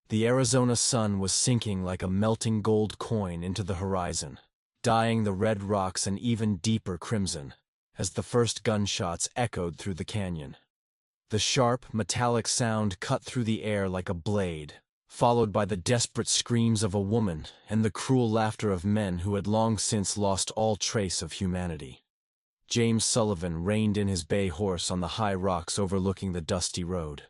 The Arizona sun was sinking like a melting gold coin into the horizon, dyeing the red rocks an even deeper crimson, as the first gunshots echoed through the canyon. The sharp, metallic sound cut through the air like a blade, followed by the desperate screams of a woman and the cruel laughter of men who had long since lost all trace of humanity. James Sullivan reined in his bay horse on the high rocks overlooking the dusty road.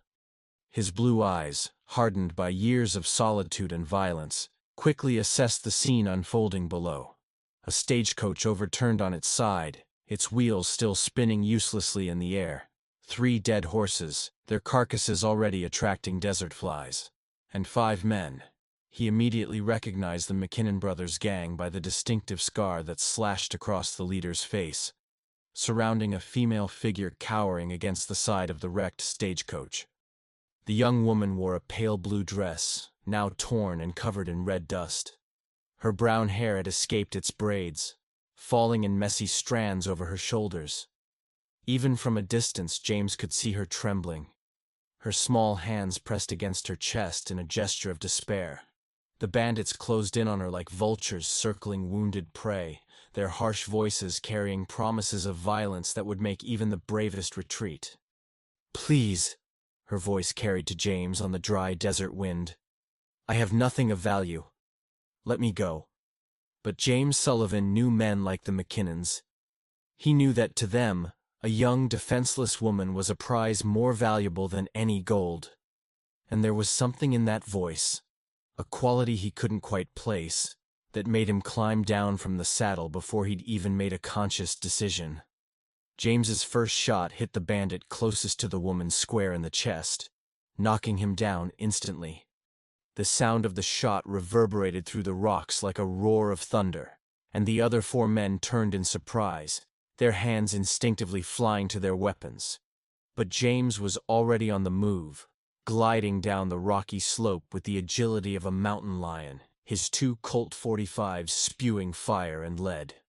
His blue eyes, hardened by years of solitude and violence, quickly assessed the scene unfolding below. A stagecoach overturned on its side, its wheels still spinning uselessly in the air. 3 dead horses, their carcasses already attracting desert flies. And 5 men. He immediately recognized the McKinnon brothers' gang by the distinctive scar that slashed across the leader's face, surrounding a female figure cowering against the side of the wrecked stagecoach. The young woman wore a pale blue dress, now torn and covered in red dust. Her brown hair had escaped its braids, falling in messy strands over her shoulders. Even from a distance, James could see her trembling, her small hands pressed against her chest in a gesture of despair. The bandits closed in on her like vultures circling wounded prey, their harsh voices carrying promises of violence that would make even the bravest retreat. "Please," her voice carried to James on the dry desert wind. "I have nothing of value. Let me go." But James Sullivan knew men like the McKinnons. He knew that to them, a young, defenseless woman was a prize more valuable than any gold. And there was something in that voice, a quality he couldn't quite place, that made him climb down from the saddle before he'd even made a conscious decision. James's first shot hit the bandit closest to the woman square in the chest, knocking him down instantly. The sound of the shot reverberated through the rocks like a roar of thunder, and the other 4 men turned in surprise, their hands instinctively flying to their weapons. But James was already on the move, gliding down the rocky slope with the agility of a mountain lion, his 2 Colt .45s spewing fire and lead.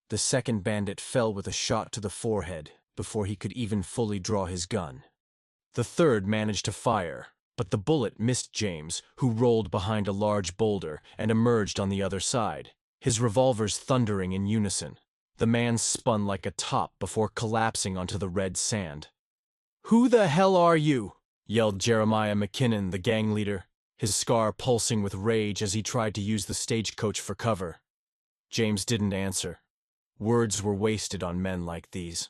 The second bandit fell with a shot to the forehead before he could even fully draw his gun. The third managed to fire, but the bullet missed James, who rolled behind a large boulder and emerged on the other side, his revolvers thundering in unison. The man spun like a top before collapsing onto the red sand. "Who the hell are you?" yelled Jeremiah McKinnon, the gang leader, his scar pulsing with rage as he tried to use the stagecoach for cover. James didn't answer. Words were wasted on men like these.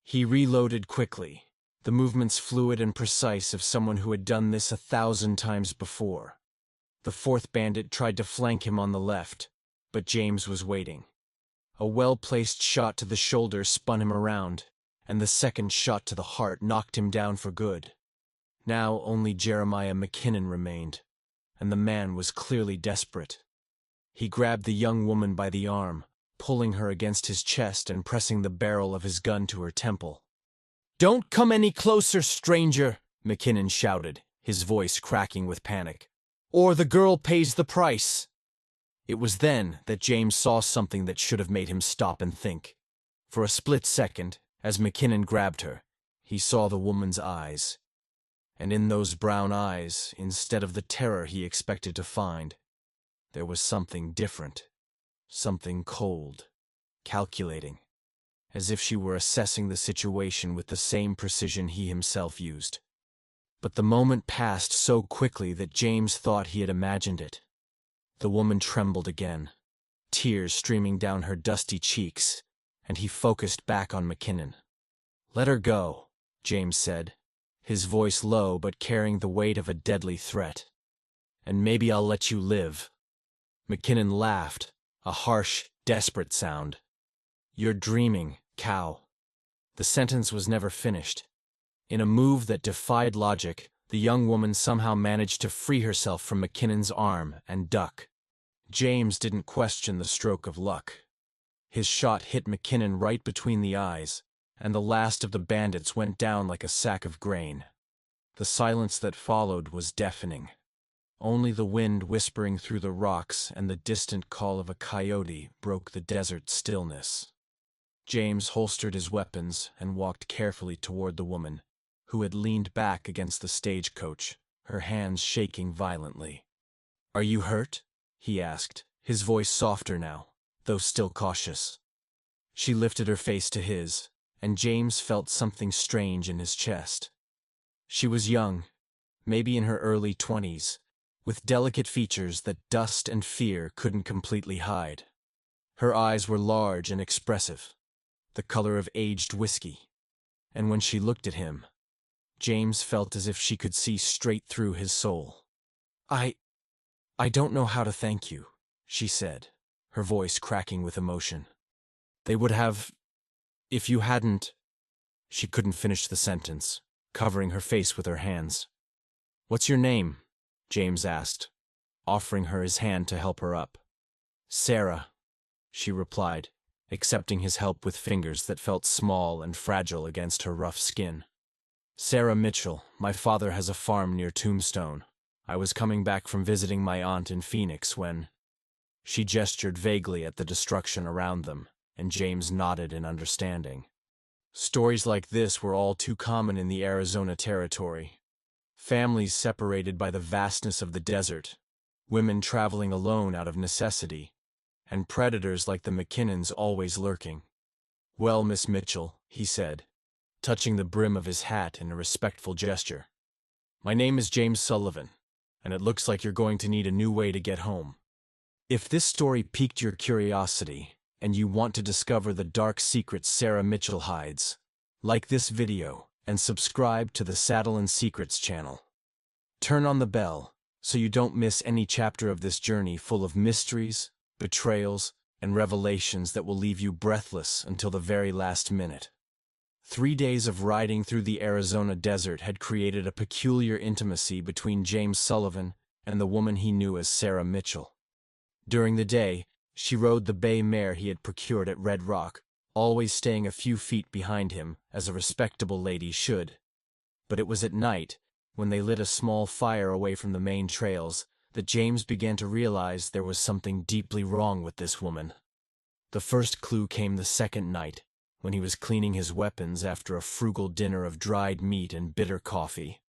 He reloaded quickly, the movements fluid and precise of someone who had done this 1,000 times before. The 4th bandit tried to flank him on the left, but James was waiting. A well-placed shot to the shoulder spun him around, and the second shot to the heart knocked him down for good. Now only Jeremiah McKinnon remained, and the man was clearly desperate. He grabbed the young woman by the arm, pulling her against his chest and pressing the barrel of his gun to her temple. "Don't come any closer, stranger," McKinnon shouted, his voice cracking with panic, "or the girl pays the price." It was then that James saw something that should have made him stop and think. For a split second, as McKinnon grabbed her, he saw the woman's eyes. And in those brown eyes, instead of the terror he expected to find, there was something different, something cold, calculating, as if she were assessing the situation with the same precision he himself used. But the moment passed so quickly that James thought he had imagined it. The woman trembled again, tears streaming down her dusty cheeks, and he focused back on McKinnon. "Let her go," James said, his voice low but carrying the weight of a deadly threat. "And maybe I'll let you live." McKinnon laughed, a harsh, desperate sound. "You're dreaming, cow." The sentence was never finished. In a move that defied logic, the young woman somehow managed to free herself from McKinnon's arm and duck. James didn't question the stroke of luck. His shot hit McKinnon right between the eyes, and the last of the bandits went down like a sack of grain. The silence that followed was deafening. Only the wind whispering through the rocks and the distant call of a coyote broke the desert stillness. James holstered his weapons and walked carefully toward the woman, who had leaned back against the stagecoach, her hands shaking violently. "Are you hurt?" he asked, his voice softer now, though still cautious. She lifted her face to his, and James felt something strange in his chest. She was young, maybe in her early 20s, with delicate features that dust and fear couldn't completely hide. Her eyes were large and expressive, the color of aged whiskey, and when she looked at him, James felt as if she could see straight through his soul. I don't know how to thank you," she said, her voice cracking with emotion. "They would have, if you hadn't—" She couldn't finish the sentence, covering her face with her hands. "What's your name?" James asked, offering her his hand to help her up. "Sarah," she replied, accepting his help with fingers that felt small and fragile against her rough skin. "Sarah Mitchell. My father has a farm near Tombstone. I was coming back from visiting my aunt in Phoenix when—" She gestured vaguely at the destruction around them, and James nodded in understanding. Stories like this were all too common in the Arizona territory. Families separated by the vastness of the desert, women traveling alone out of necessity, and predators like the McKinnons always lurking. "Well, Miss Mitchell," he said, touching the brim of his hat in a respectful gesture, "my name is James Sullivan, and it looks like you're going to need a new way to get home. If this story piqued your curiosity, and you want to discover the dark secrets Sarah Mitchell hides, like this video and subscribe to the Saddle and Secrets channel. Turn on the bell so you don't miss any chapter of this journey full of mysteries, betrayals, and revelations that will leave you breathless until the very last minute. 3 days of riding through the Arizona desert had created a peculiar intimacy between James Sullivan and the woman he knew as Sarah Mitchell. During the day, she rode the bay mare he had procured at Red Rock, always staying a few feet behind him, as a respectable lady should. But it was at night, when they lit a small fire away from the main trails, that James began to realize there was something deeply wrong with this woman. The first clue came the second night, when he was cleaning his weapons after a frugal dinner of dried meat and bitter coffee.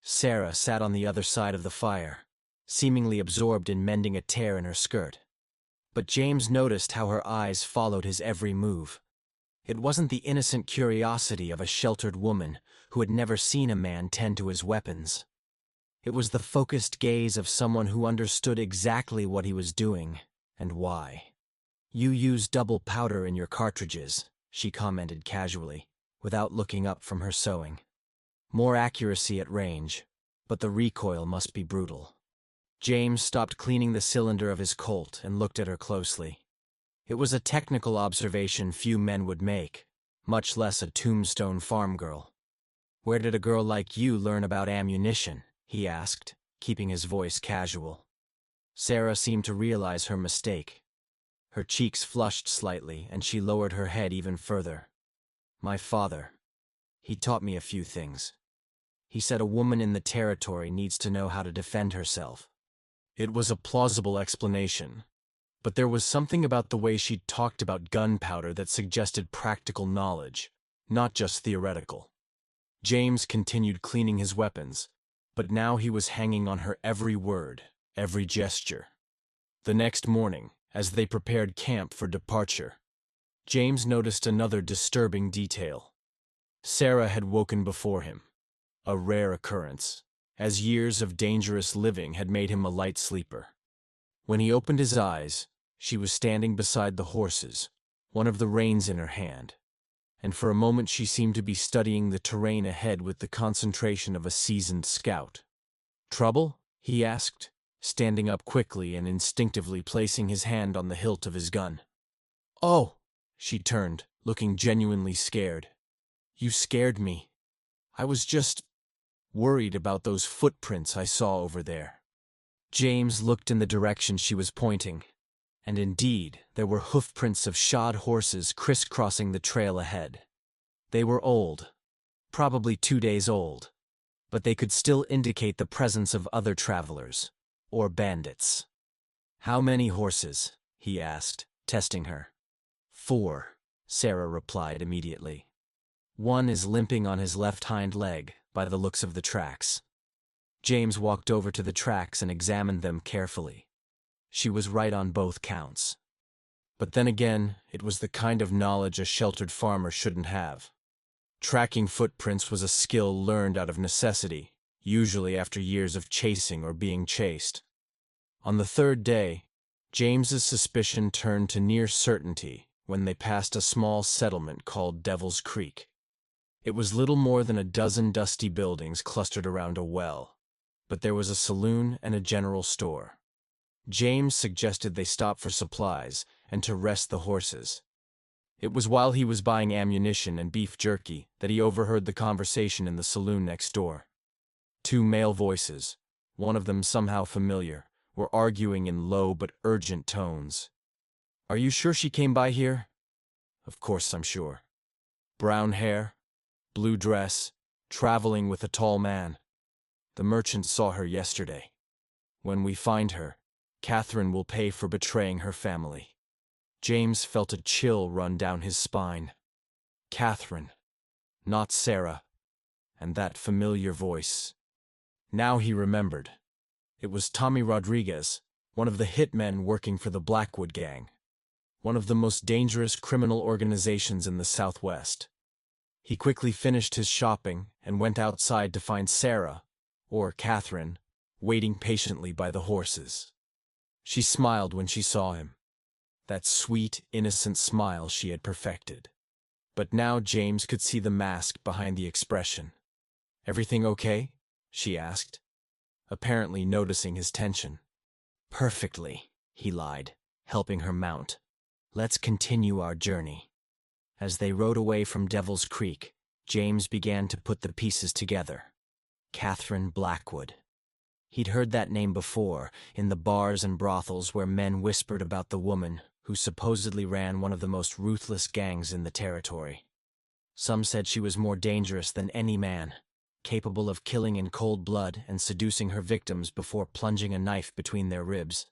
Sarah sat on the other side of the fire, seemingly absorbed in mending a tear in her skirt. But James noticed how her eyes followed his every move. It wasn't the innocent curiosity of a sheltered woman who had never seen a man tend to his weapons. It was the focused gaze of someone who understood exactly what he was doing and why. "You use double powder in your cartridges," she commented casually, without looking up from her sewing. "More accuracy at range, but the recoil must be brutal." James stopped cleaning the cylinder of his Colt and looked at her closely. It was a technical observation few men would make, much less a Tombstone farm girl. "Where did a girl like you learn about ammunition?" he asked, keeping his voice casual. Sarah seemed to realize her mistake. Her cheeks flushed slightly, and she lowered her head even further. "My father. He taught me a few things. He said a woman in the territory needs to know how to defend herself." It was a plausible explanation, but there was something about the way she talked about gunpowder that suggested practical knowledge, not just theoretical. James continued cleaning his weapons, but now he was hanging on her every word, every gesture. The next morning, as they prepared camp for departure, James noticed another disturbing detail. Sarah had woken before him, a rare occurrence, as years of dangerous living had made him a light sleeper. When he opened his eyes, she was standing beside the horses, one of the reins in her hand, and for a moment she seemed to be studying the terrain ahead with the concentration of a seasoned scout. "Trouble?" he asked, standing up quickly and instinctively placing his hand on the hilt of his gun. "Oh!" she turned, looking genuinely scared. "You scared me. I was just worried about those footprints I saw over there." James looked in the direction she was pointing, and indeed there were hoofprints of shod horses crisscrossing the trail ahead. They were old, probably 2 days old, but they could still indicate the presence of other travelers, or bandits. "How many horses?" he asked, testing her. "4," Sarah replied immediately. "One is limping on his left hind leg, by the looks of the tracks." James walked over to the tracks and examined them carefully. She was right on both counts. But then again, it was the kind of knowledge a sheltered farmer shouldn't have. Tracking footprints was a skill learned out of necessity, usually after years of chasing or being chased. On the third day, James's suspicion turned to near certainty when they passed a small settlement called Devil's Creek. It was little more than a dozen dusty buildings clustered around a well, but there was a saloon and a general store. James suggested they stop for supplies and to rest the horses. It was while he was buying ammunition and beef jerky that he overheard the conversation in the saloon next door. Two male voices, one of them somehow familiar, were arguing in low but urgent tones. "Are you sure she came by here?" "Of course I'm sure." "Brown hair, blue dress, traveling with a tall man. The merchant saw her yesterday. When we find her, Catherine will pay for betraying her family." James felt a chill run down his spine. Catherine, not Sarah, and that familiar voice. Now he remembered. It was Tommy Rodriguez, one of the hitmen working for the Blackwood gang, one of the most dangerous criminal organizations in the Southwest. He quickly finished his shopping and went outside to find Sarah, or Catherine, waiting patiently by the horses. She smiled when she saw him. That sweet, innocent smile she had perfected. But now James could see the mask behind the expression. "Everything okay?" she asked, apparently noticing his tension. "Perfectly," he lied, helping her mount. "Let's continue our journey." As they rode away from Devil's Creek, James began to put the pieces together. Catherine Blackwood. He'd heard that name before, in the bars and brothels where men whispered about the woman who supposedly ran one of the most ruthless gangs in the territory. Some said she was more dangerous than any man, capable of killing in cold blood and seducing her victims before plunging a knife between their ribs.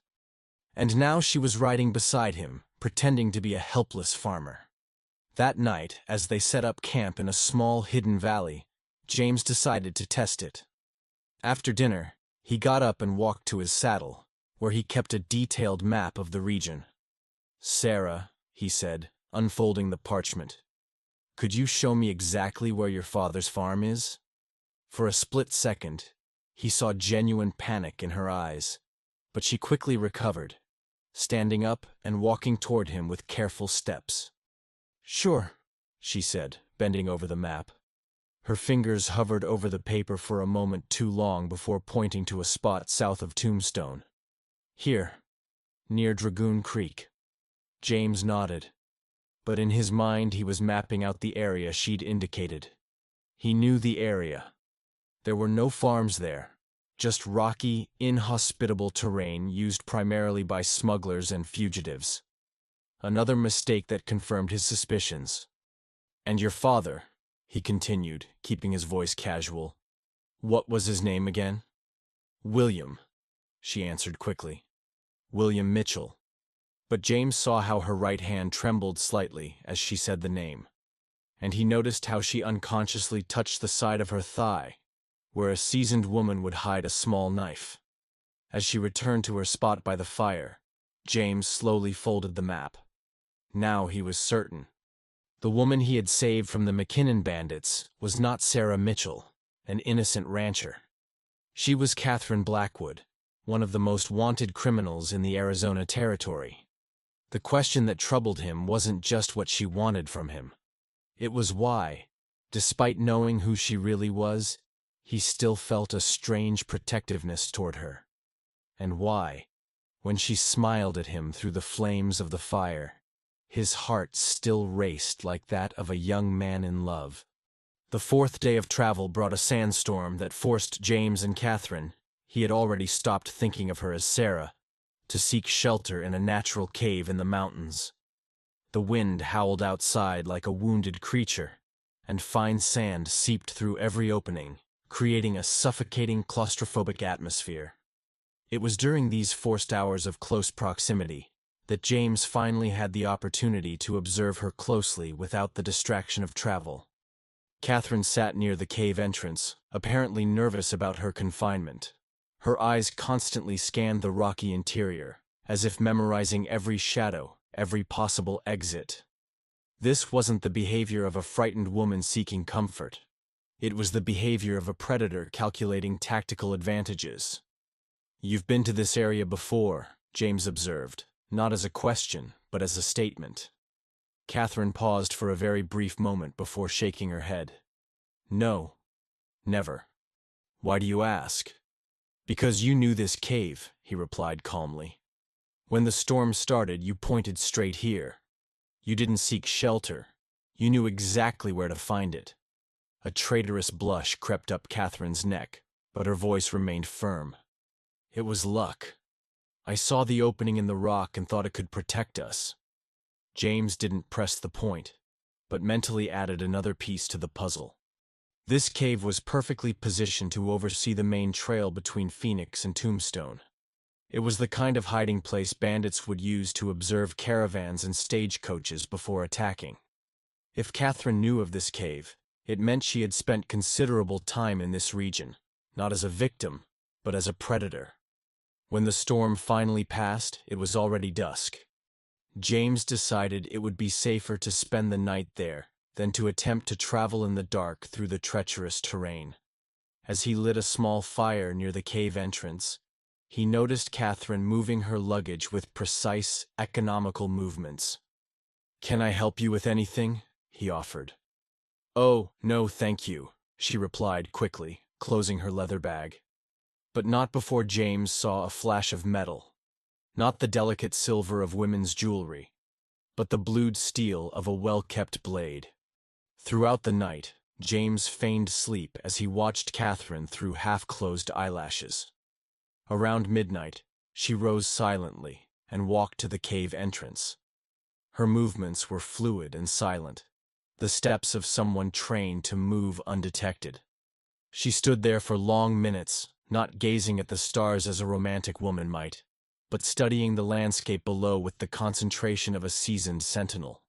And now she was riding beside him, pretending to be a helpless farmer. That night, as they set up camp in a small hidden valley, James decided to test it. After dinner, he got up and walked to his saddle, where he kept a detailed map of the region. "Sarah," he said, unfolding the parchment, "could you show me exactly where your father's farm is?" For a split second, he saw genuine panic in her eyes, but she quickly recovered, standing up and walking toward him with careful steps. "Sure," she said, bending over the map. Her fingers hovered over the paper for a moment too long before pointing to a spot south of Tombstone. "Here, near Dragoon Creek." James nodded, but in his mind he was mapping out the area she'd indicated. He knew the area. There were no farms there, just rocky, inhospitable terrain used primarily by smugglers and fugitives. Another mistake that confirmed his suspicions. "And your father," he continued, keeping his voice casual. "What was his name again?" "William," she answered quickly. "William Mitchell." But James saw how her right hand trembled slightly as she said the name, and he noticed how she unconsciously touched the side of her thigh, where a seasoned woman would hide a small knife. As she returned to her spot by the fire, James slowly folded the map. Now he was certain. The woman he had saved from the McKinnon bandits was not Sarah Mitchell, an innocent rancher. She was Catherine Blackwood, one of the most wanted criminals in the Arizona territory. The question that troubled him wasn't just what she wanted from him. It was why, despite knowing who she really was, he still felt a strange protectiveness toward her. And why, when she smiled at him through the flames of the fire, his heart still raced like that of a young man in love. The fourth day of travel brought a sandstorm that forced James and Catherine, he had already stopped thinking of her as Sarah, to seek shelter in a natural cave in the mountains. The wind howled outside like a wounded creature, and fine sand seeped through every opening, creating a suffocating claustrophobic atmosphere. It was during these forced hours of close proximity that James finally had the opportunity to observe her closely without the distraction of travel. Catherine sat near the cave entrance, apparently nervous about her confinement. Her eyes constantly scanned the rocky interior, as if memorizing every shadow, every possible exit. This wasn't the behavior of a frightened woman seeking comfort. It was the behavior of a predator calculating tactical advantages. "You've been to this area before," James observed, not as a question, but as a statement. Catherine paused for a very brief moment before shaking her head. "No. Never." "Why do you ask?" "Because you knew this cave," he replied calmly. "When the storm started, you pointed straight here. You didn't seek shelter. You knew exactly where to find it." A traitorous blush crept up Catherine's neck, but her voice remained firm. "It was luck. I saw the opening in the rock and thought it could protect us." James didn't press the point, but mentally added another piece to the puzzle. This cave was perfectly positioned to oversee the main trail between Phoenix and Tombstone. It was the kind of hiding place bandits would use to observe caravans and stagecoaches before attacking. If Catherine knew of this cave, it meant she had spent considerable time in this region, not as a victim, but as a predator. When the storm finally passed, it was already dusk. James decided it would be safer to spend the night there than to attempt to travel in the dark through the treacherous terrain. As he lit a small fire near the cave entrance, he noticed Catherine moving her luggage with precise, economical movements. "Can I help you with anything?" he offered. "Oh, no, thank you," she replied quickly, closing her leather bag. But not before James saw a flash of metal. Not the delicate silver of women's jewelry, but the blued steel of a well-kept blade. Throughout the night, James feigned sleep as he watched Catherine through half-closed eyelashes. Around midnight, she rose silently and walked to the cave entrance. Her movements were fluid and silent, the steps of someone trained to move undetected. She stood there for long minutes, not gazing at the stars as a romantic woman might, but studying the landscape below with the concentration of a seasoned sentinel.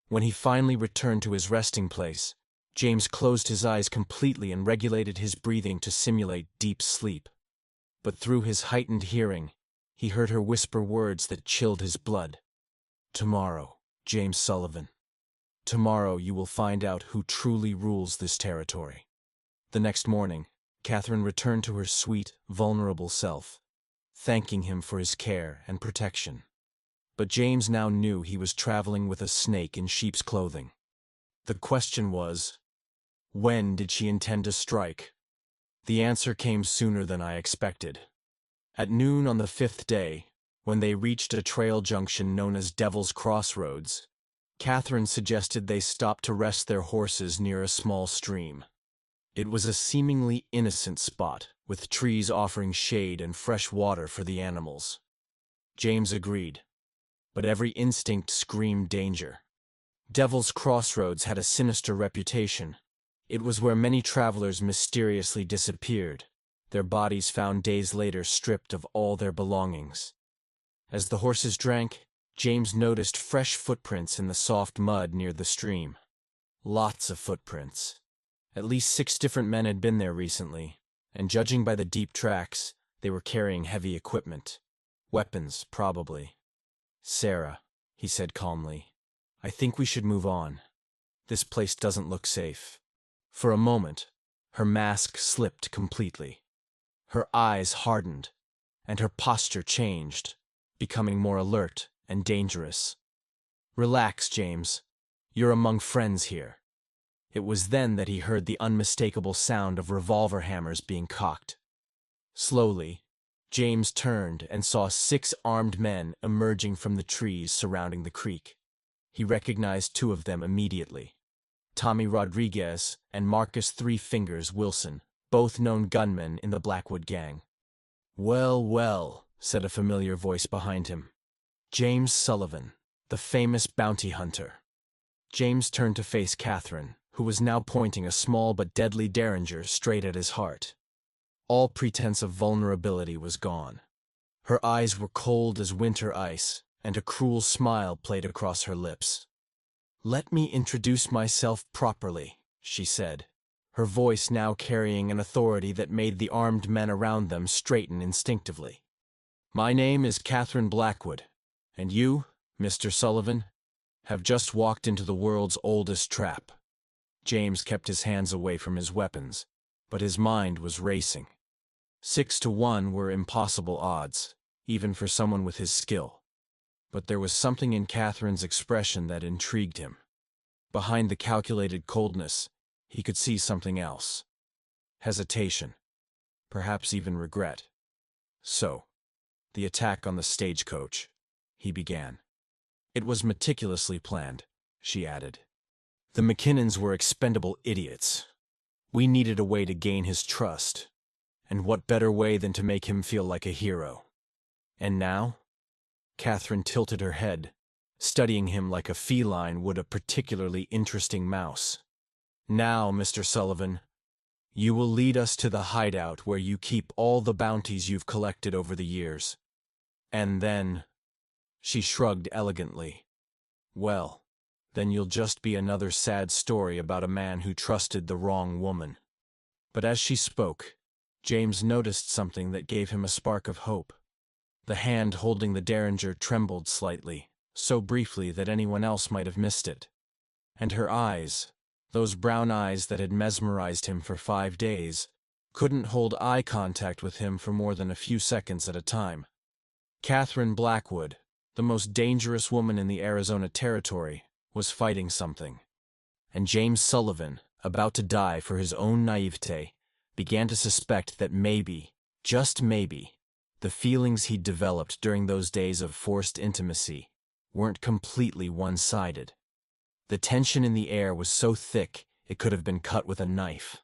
When he finally returned to his resting place, James closed his eyes completely and regulated his breathing to simulate deep sleep. But through his heightened hearing, he heard her whisper words that chilled his blood. "Tomorrow, James Sullivan. Tomorrow you will find out who truly rules this territory." The next morning, Catherine returned to her sweet, vulnerable self, thanking him for his care and protection. But James now knew he was traveling with a snake in sheep's clothing. The question was, when did she intend to strike? The answer came sooner than I expected. At noon on the 5th day, when they reached a trail junction known as Devil's Crossroads, Catherine suggested they stop to rest their horses near a small stream. It was a seemingly innocent spot, with trees offering shade and fresh water for the animals. James agreed, but every instinct screamed danger. Devil's Crossroads had a sinister reputation. It was where many travelers mysteriously disappeared, their bodies found days later stripped of all their belongings. As the horses drank, James noticed fresh footprints in the soft mud near the stream. Lots of footprints. At least 6 different men had been there recently, and judging by the deep tracks, they were carrying heavy equipment. Weapons, probably. "Sarah," he said calmly, "I think we should move on. This place doesn't look safe." For a moment, her mask slipped completely. Her eyes hardened, and her posture changed, becoming more alert and dangerous. "Relax, James. You're among friends here." It was then that he heard the unmistakable sound of revolver hammers being cocked. Slowly, James turned and saw 6 armed men emerging from the trees surrounding the creek. He recognized 2 of them immediately. Tommy Rodriguez and Marcus Three Fingers Wilson, both known gunmen in the Blackwood gang. "Well, well," said a familiar voice behind him. "James Sullivan, the famous bounty hunter." James turned to face Catherine, who was now pointing a small but deadly derringer straight at his heart. All pretense of vulnerability was gone. Her eyes were cold as winter ice, and a cruel smile played across her lips. "Let me introduce myself properly," she said, her voice now carrying an authority that made the armed men around them straighten instinctively. "My name is Catherine Blackwood, and you, Mr. Sullivan, have just walked into the world's oldest trap." James kept his hands away from his weapons, but his mind was racing. 6 to 1 were impossible odds, even for someone with his skill. But there was something in Catherine's expression that intrigued him. Behind the calculated coldness, he could see something else. Hesitation. Perhaps even regret. "So, the attack on the stagecoach," he began. "It was meticulously planned," she added. "The McKinnons were expendable idiots. We needed a way to gain his trust, and what better way than to make him feel like a hero? And now?" Catherine tilted her head, studying him like a feline would a particularly interesting mouse. "Now, Mr. Sullivan, you will lead us to the hideout where you keep all the bounties you've collected over the years. And then—" she shrugged elegantly. "Well, then you'll just be another sad story about a man who trusted the wrong woman." But as she spoke, James noticed something that gave him a spark of hope. The hand holding the derringer trembled slightly, so briefly that anyone else might have missed it. And her eyes, those brown eyes that had mesmerized him for 5 days, couldn't hold eye contact with him for more than a few seconds at a time. Catherine Blackwood, the most dangerous woman in the Arizona Territory, was fighting something. And James Sullivan, about to die for his own naivete, began to suspect that maybe, just maybe, the feelings he'd developed during those days of forced intimacy weren't completely one-sided. The tension in the air was so thick it could have been cut with a knife.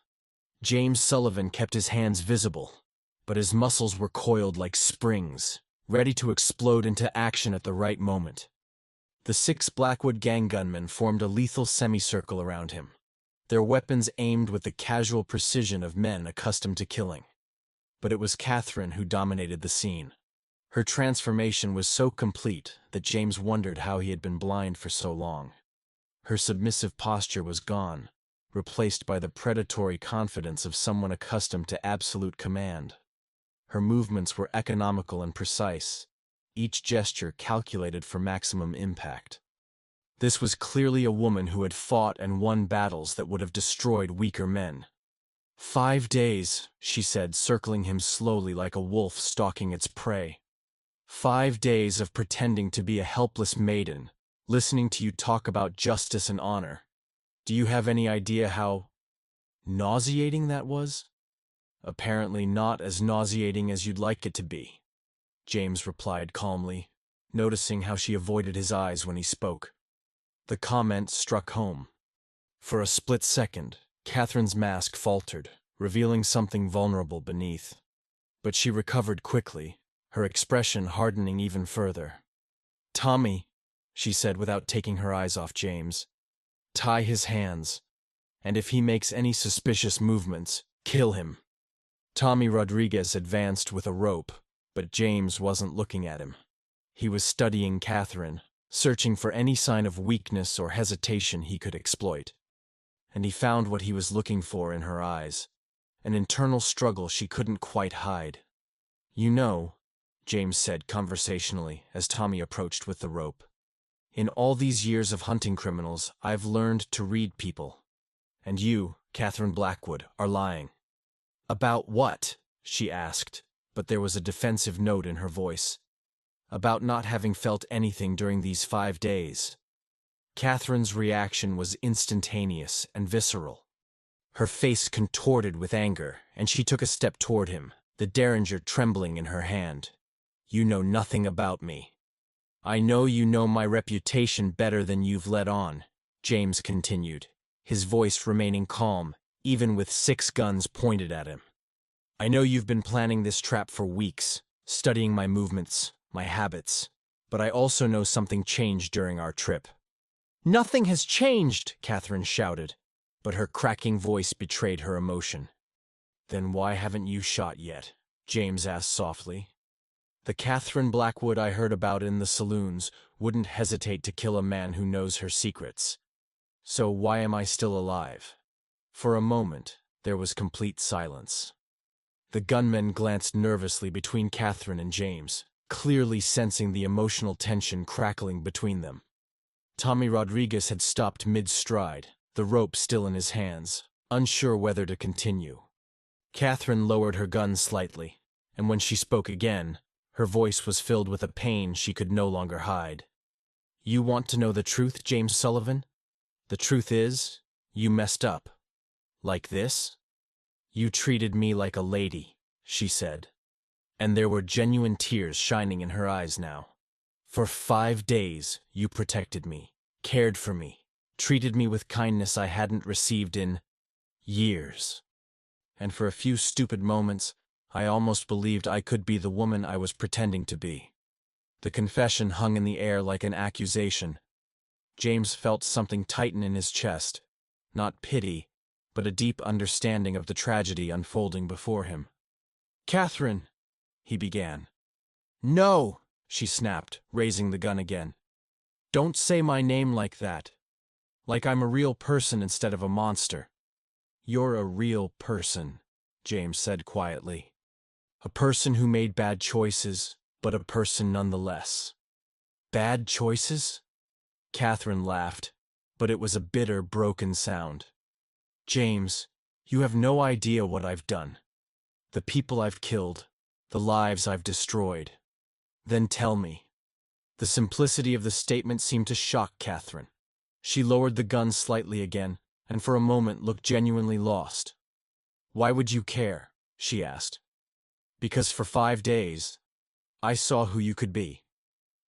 James Sullivan kept his hands visible, but his muscles were coiled like springs, ready to explode into action at the right moment. The 6 Blackwood gang gunmen formed a lethal semicircle around him, their weapons aimed with the casual precision of men accustomed to killing. But it was Catherine who dominated the scene. Her transformation was so complete that James wondered how he had been blind for so long. Her submissive posture was gone, replaced by the predatory confidence of someone accustomed to absolute command. Her movements were economical and precise, each gesture calculated for maximum impact. This was clearly a woman who had fought and won battles that would have destroyed weaker men. 5 days, she said, circling him slowly like a wolf stalking its prey. 5 days of pretending to be a helpless maiden, listening to you talk about justice and honor. Do you have any idea how nauseating that was? Apparently not as nauseating as you'd like it to be, James replied calmly, noticing how she avoided his eyes when he spoke. The comment struck home. For a split second, Catherine's mask faltered, revealing something vulnerable beneath. But she recovered quickly, her expression hardening even further. "Tommy," she said without taking her eyes off James, "tie his hands, and if he makes any suspicious movements, kill him." Tommy Rodriguez advanced with a rope, but James wasn't looking at him. He was studying Catherine, searching for any sign of weakness or hesitation he could exploit. And he found what he was looking for in her eyes, an internal struggle she couldn't quite hide. "You know," James said conversationally as Tommy approached with the rope, "in all these years of hunting criminals, I've learned to read people. And you, Catherine Blackwood, are lying." "About what?" she asked, but there was a defensive note in her voice. "About not having felt anything during these 5 days." Catherine's reaction was instantaneous and visceral. Her face contorted with anger, and she took a step toward him, the derringer trembling in her hand. "You know nothing about me." "I know you know my reputation better than you've let on," James continued, his voice remaining calm, even with 6 guns pointed at him. "I know you've been planning this trap for weeks, studying my movements, my habits, but I also know something changed during our trip." "Nothing has changed," Catherine shouted, but her cracking voice betrayed her emotion. "Then why haven't you shot yet?" James asked softly. "The Catherine Blackwood I heard about in the saloons wouldn't hesitate to kill a man who knows her secrets. So why am I still alive?" For a moment, there was complete silence. The gunmen glanced nervously between Catherine and James, clearly sensing the emotional tension crackling between them. Tommy Rodriguez had stopped mid-stride, the rope still in his hands, unsure whether to continue. Catherine lowered her gun slightly, and when she spoke again, her voice was filled with a pain she could no longer hide. "You want to know the truth, James Sullivan? The truth is, you messed up. Like this? You treated me like a lady," she said. And there were genuine tears shining in her eyes now. "For 5 days, you protected me, cared for me, treated me with kindness I hadn't received in years. And for a few stupid moments, I almost believed I could be the woman I was pretending to be." The confession hung in the air like an accusation. James felt something tighten in his chest, not pity, but a deep understanding of the tragedy unfolding before him. "Catherine," he began. "No," she snapped, raising the gun again. "Don't say my name like that. Like I'm a real person instead of a monster." "You're a real person," James said quietly. "A person who made bad choices, but a person nonetheless." "Bad choices?" Catherine laughed, but it was a bitter, broken sound. "James, you have no idea what I've done. The people I've killed, the lives I've destroyed." "Then tell me." The simplicity of the statement seemed to shock Catherine. She lowered the gun slightly again, and for a moment looked genuinely lost. "Why would you care?" she asked. "Because for 5 days, I saw who you could be,"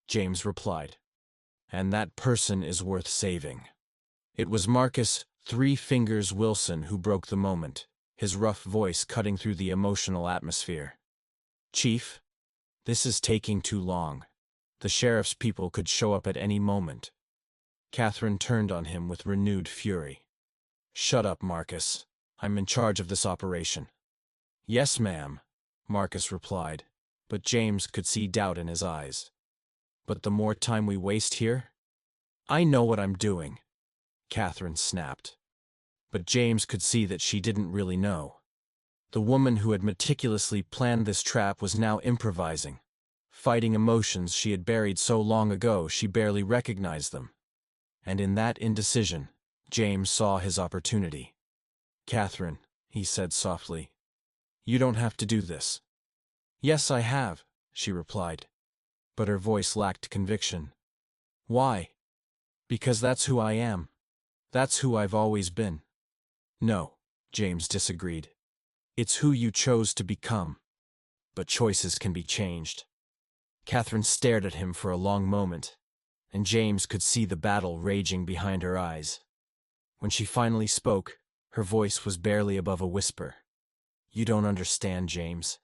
James replied. "And that person is worth saving." It was Marcus "Three Fingers" Wilson who broke the moment, his rough voice cutting through the emotional atmosphere. "Chief, this is taking too long. The sheriff's people could show up at any moment." Catherine turned on him with renewed fury. "Shut up, Marcus. I'm in charge of this operation." "Yes, ma'am," Marcus replied, but James could see doubt in his eyes. "But the more time we waste here—" "I know what I'm doing," Catherine snapped. But James could see that she didn't really know. The woman who had meticulously planned this trap was now improvising, fighting emotions she had buried so long ago she barely recognized them. And in that indecision, James saw his opportunity. "Catherine," he said softly, "you don't have to do this." "Yes, I have," she replied, but her voice lacked conviction. "Why?" "Because that's who I am. That's who I've always been." "No," James disagreed. "It's who you chose to become. But choices can be changed." Catherine stared at him for a long moment, and James could see the battle raging behind her eyes. When she finally spoke, her voice was barely above a whisper. "You don't understand, James.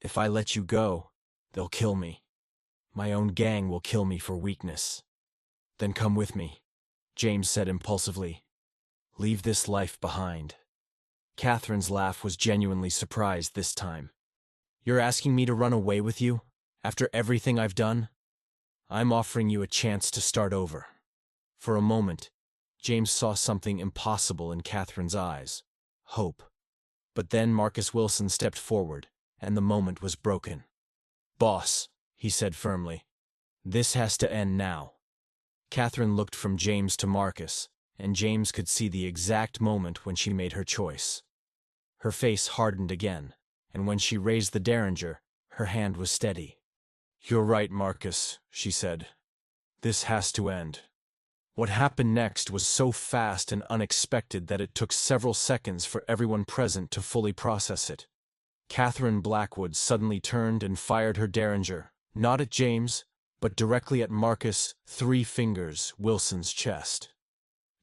If I let you go, they'll kill me. My own gang will kill me for weakness." "Then come with me," James said impulsively. "Leave this life behind." Catherine's laugh was genuinely surprised this time. "You're asking me to run away with you, after everything I've done? I'm offering you a chance to start over." For a moment, James saw something impossible in Catherine's eyes: hope. But then Marcus Wilson stepped forward, and the moment was broken. "Boss," he said firmly, "this has to end now." Catherine looked from James to Marcus, and James could see the exact moment when she made her choice. Her face hardened again, and when she raised the derringer, her hand was steady. "You're right, Marcus," she said. "This has to end." What happened next was so fast and unexpected that it took several seconds for everyone present to fully process it. Catherine Blackwood suddenly turned and fired her derringer, not at James, but directly at Marcus "Three Fingers" Wilson's chest.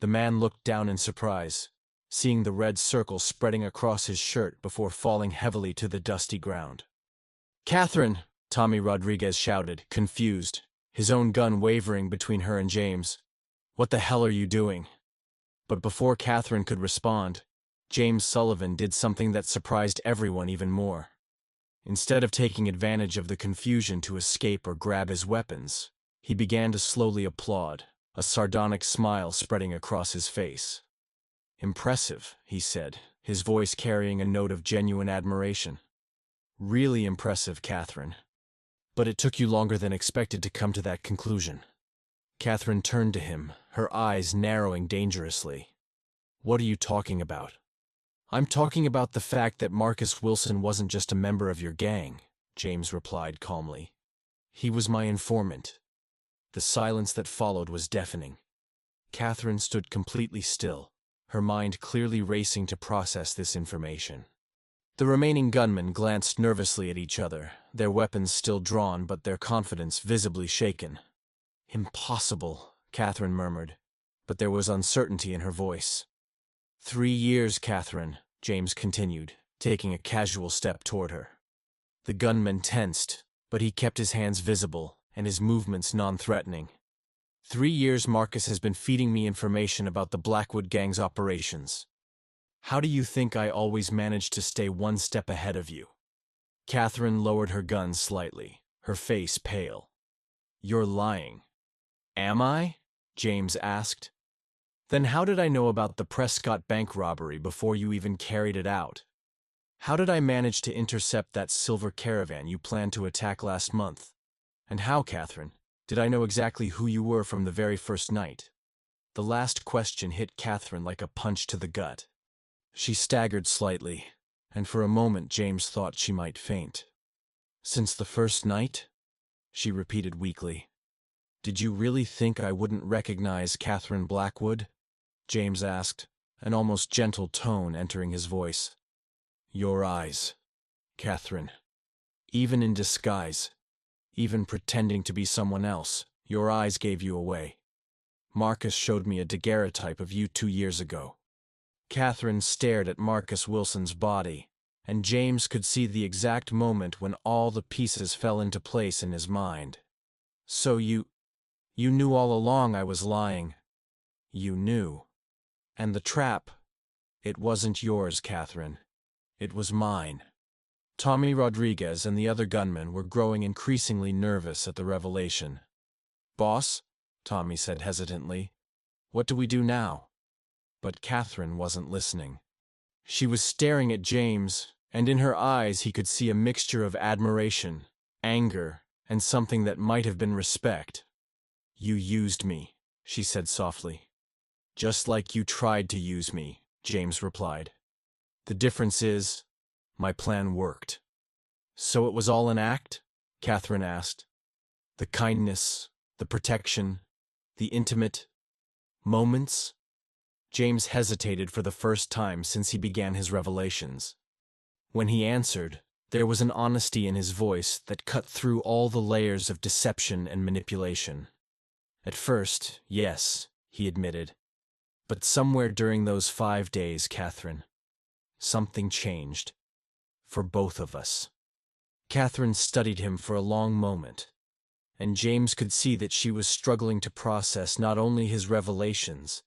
The man looked down in surprise, seeing the red circle spreading across his shirt before falling heavily to the dusty ground. "Catherine!" Tommy Rodriguez shouted, confused, his own gun wavering between her and James. "What the hell are you doing?" But before Catherine could respond, James Sullivan did something that surprised everyone even more. Instead of taking advantage of the confusion to escape or grab his weapons, he began to slowly applaud, a sardonic smile spreading across his face. "Impressive," he said, his voice carrying a note of genuine admiration. "Really impressive, Catherine. But it took you longer than expected to come to that conclusion." Catherine turned to him, her eyes narrowing dangerously. "What are you talking about?" "I'm talking about the fact that Marcus Wilson wasn't just a member of your gang," James replied calmly. "He was my informant." The silence that followed was deafening. Catherine stood completely still, her mind clearly racing to process this information. The remaining gunmen glanced nervously at each other, their weapons still drawn but their confidence visibly shaken. "Impossible," Catherine murmured, but there was uncertainty in her voice. 3 years, Catherine," James continued, taking a casual step toward her. The gunman tensed, but he kept his hands visible and his movements non-threatening. 3 years Marcus has been feeding me information about the Blackwood gang's operations. How do you think I always managed to stay one step ahead of you?" Catherine lowered her gun slightly, her face pale. "You're lying." "Am I?" James asked. "Then how did I know about the Prescott bank robbery before you even carried it out? How did I manage to intercept that silver caravan you planned to attack last month? And how, Catherine, did I know exactly who you were from the very first night?" The last question hit Catherine like a punch to the gut. She staggered slightly, and for a moment James thought she might faint. "Since the first night?" she repeated weakly. "Did you really think I wouldn't recognize Catherine Blackwood?" James asked, an almost gentle tone entering his voice. "Your eyes, Catherine. Even in disguise, even pretending to be someone else, your eyes gave you away. Marcus showed me a daguerreotype of you 2 years ago." Catherine stared at Marcus Wilson's body, and James could see the exact moment when all the pieces fell into place in his mind. "So you knew all along I was lying. You knew. And the trap, it wasn't yours, Catherine. It was mine." Tommy Rodriguez and the other gunmen were growing increasingly nervous at the revelation. "Boss," Tommy said hesitantly, "what do we do now?" But Catherine wasn't listening. She was staring at James, and in her eyes he could see a mixture of admiration, anger, and something that might have been respect. "You used me," she said softly. "Just like you tried to use me," James replied. "The difference is, my plan worked." "So it was all an act?" Catherine asked. "The kindness, the protection, the intimate moments?" James hesitated for the first time since he began his revelations. When he answered, there was an honesty in his voice that cut through all the layers of deception and manipulation. "At first, yes," he admitted. "But somewhere during those 5 days, Catherine, something changed. For both of us." Catherine studied him for a long moment, and James could see that she was struggling to process not only his revelations,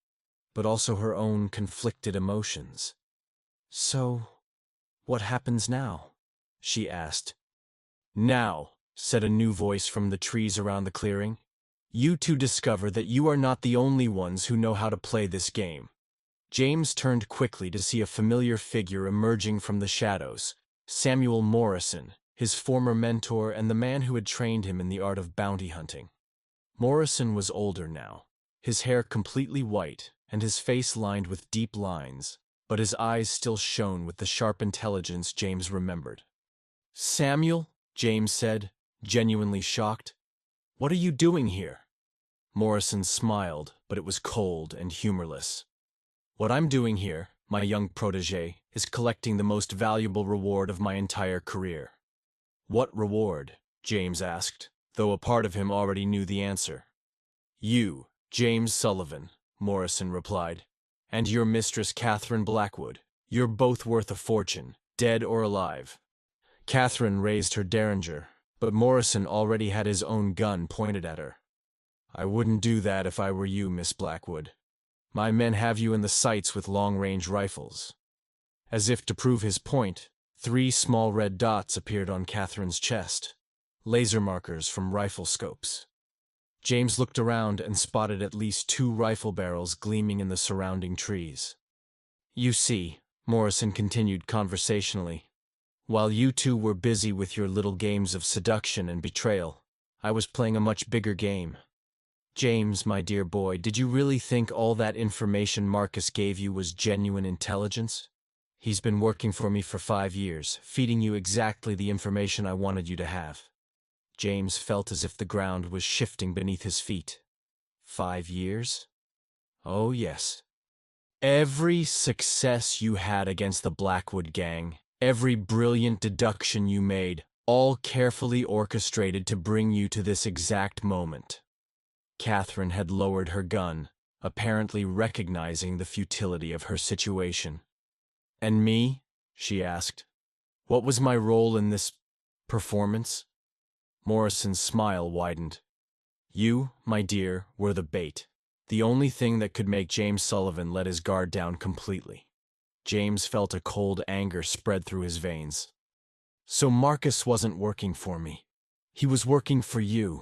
but also her own conflicted emotions. "So, what happens now?" she asked. "Now," said a new voice from the trees around the clearing, "you two discover that you are not the only ones who know how to play this game." James turned quickly to see a familiar figure emerging from the shadows, Samuel Morrison, his former mentor and the man who had trained him in the art of bounty hunting. Morrison was older now, his hair completely white and his face lined with deep lines, but his eyes still shone with the sharp intelligence James remembered. "Samuel," James said, genuinely shocked, "what are you doing here?" Morrison smiled, but it was cold and humorless. "What I'm doing here, my young protege, is collecting the most valuable reward of my entire career." "What reward?" James asked, though a part of him already knew the answer. "You, James Sullivan," Morrison replied, "and your mistress Catherine Blackwood. You're both worth a fortune, dead or alive." Catherine raised her derringer, but Morrison already had his own gun pointed at her. "I wouldn't do that if I were you, Miss Blackwood. My men have you in the sights with long-range rifles." As if to prove his point, 3 small red dots appeared on Catherine's chest, laser markers from rifle scopes. James looked around and spotted at least 2 rifle barrels gleaming in the surrounding trees. You see, Morrison continued conversationally, while you two were busy with your little games of seduction and betrayal, I was playing a much bigger game. James, my dear boy, did you really think all that information Marcus gave you was genuine intelligence? He's been working for me for 5 years, feeding you exactly the information I wanted you to have. James felt as if the ground was shifting beneath his feet. 5 years? Oh, yes. Every success you had against the Blackwood gang, every brilliant deduction you made, all carefully orchestrated to bring you to this exact moment. Catherine had lowered her gun, apparently recognizing the futility of her situation. And me? She asked. What was my role in this performance? Morrison's smile widened. You, my dear, were the bait. The only thing that could make James Sullivan let his guard down completely. James felt a cold anger spread through his veins. So Marcus wasn't working for me. He was working for you.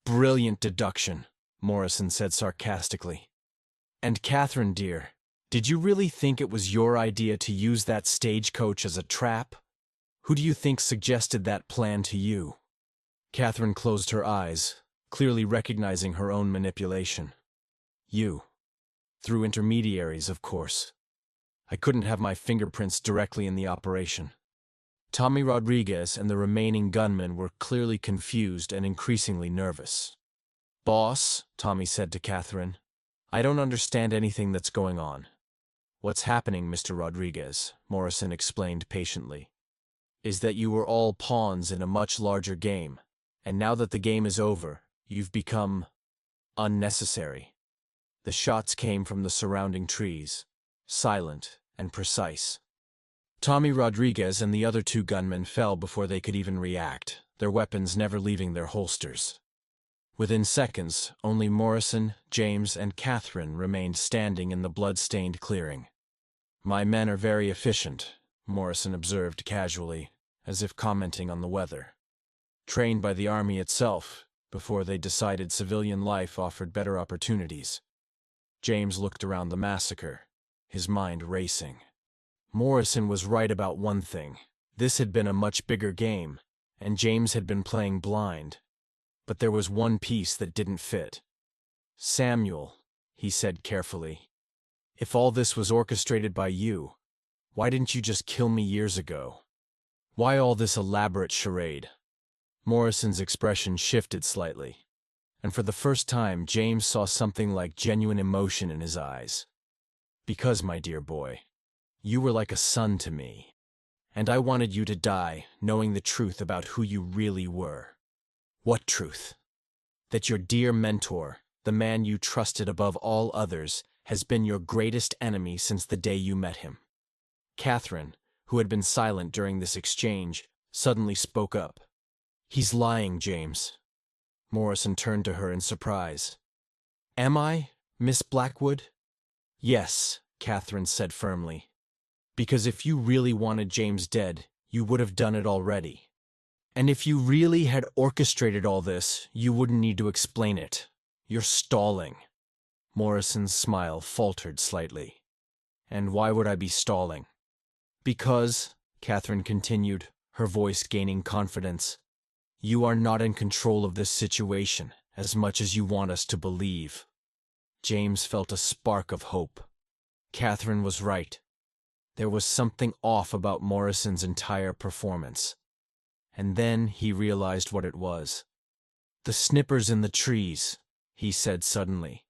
Brilliant deduction, Morrison said sarcastically. And Catherine, dear, did you really think it was your idea to use that stagecoach as a trap? Who do you think suggested that plan to you? Catherine closed her eyes, clearly recognizing her own manipulation. You. Through intermediaries, of course. I couldn't have my fingerprints directly in the operation. Tommy Rodriguez and the remaining gunmen were clearly confused and increasingly nervous. Boss, Tommy said to Catherine, I don't understand anything that's going on. What's happening, Mr. Rodriguez, Morrison explained patiently, is that you were all pawns in a much larger game, and now that the game is over, you've become unnecessary. The shots came from the surrounding trees, silent and precise. Tommy Rodriguez and the other 2 gunmen fell before they could even react, their weapons never leaving their holsters. Within seconds, only Morrison, James, and Catherine remained standing in the blood-stained clearing. My men are very efficient, Morrison observed casually, as if commenting on the weather. Trained by the army itself, before they decided civilian life offered better opportunities. James looked around the massacre, his mind racing. Morrison was right about one thing. This had been a much bigger game, and James had been playing blind. But there was one piece that didn't fit. Samuel, he said carefully, if all this was orchestrated by you, why didn't you just kill me years ago? Why all this elaborate charade? Morrison's expression shifted slightly, and for the first time James saw something like genuine emotion in his eyes. Because, my dear boy, you were like a son to me, and I wanted you to die knowing the truth about who you really were. What truth? That your dear mentor, the man you trusted above all others, has been your greatest enemy since the day you met him. Catherine, who had been silent during this exchange, suddenly spoke up. He's lying, James. Morrison turned to her in surprise. Am I, Miss Blackwood? Yes, Catherine said firmly. Because if you really wanted James dead, you would have done it already. And if you really had orchestrated all this, you wouldn't need to explain it. You're stalling. Morrison's smile faltered slightly. And why would I be stalling? Because, Catherine continued, her voice gaining confidence, you are not in control of this situation as much as you want us to believe. James felt a spark of hope. Catherine was right. There was something off about Morrison's entire performance. And then he realized what it was. The snippers in the trees, he said suddenly.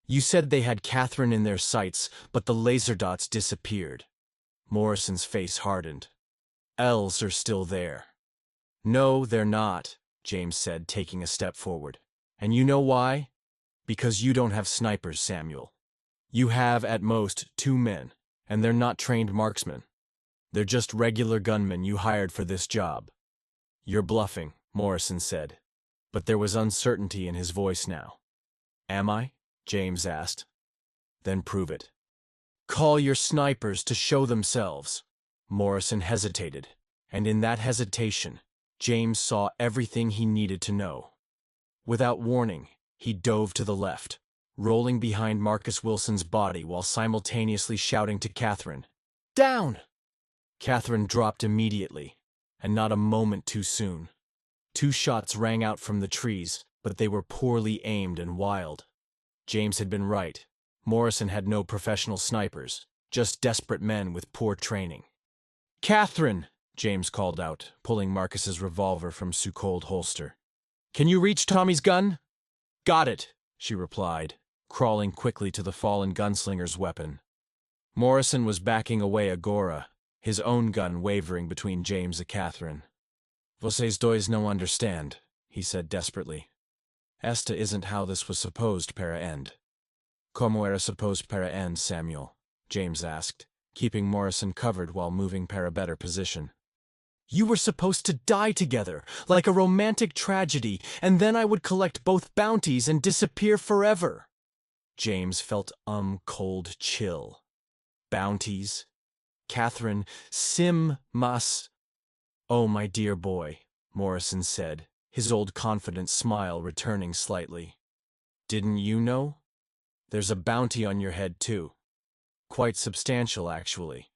You said they had Catherine in their sights, but the laser dots disappeared. Morrison's face hardened. L's are still there. No, they're not, James said, taking a step forward. And you know why? Because you don't have snipers, Samuel. You have, at most, 2 men, and they're not trained marksmen. They're just regular gunmen you hired for this job. You're bluffing, Morrison said, but there was uncertainty in his voice now. Am I? James asked. Then prove it. Call your snipers to show themselves. Morrison hesitated, and in that hesitation, James saw everything he needed to know. Without warning, he dove to the left, rolling behind Marcus Wilson's body while simultaneously shouting to Catherine, "Down!" Catherine dropped immediately, and not a moment too soon. Two shots rang out from the trees, but they were poorly aimed and wild. James had been right. Morrison had no professional snipers, just desperate men with poor training. "Catherine!" James called out, pulling Marcus's revolver from Sue's cold holster. "Can you reach Tommy's gun?" "Got it," she replied, crawling quickly to the fallen gunslinger's weapon. Morrison was backing away agora, his own gun wavering between James and Catherine. "Vocês dois não understand," he said desperately. "Esta isn't how this was supposed para end." "Como era supposed para end, Samuel?" James asked, keeping Morrison covered while moving para better position. "You were supposed to die together, like a romantic tragedy, and then I would collect both bounties and disappear forever." James felt cold chill. Bounties? Catherine, mas. "Oh, my dear boy," Morrison said, his old confident smile returning slightly. "Didn't you know? There's a bounty on your head, too. Quite substantial, actually.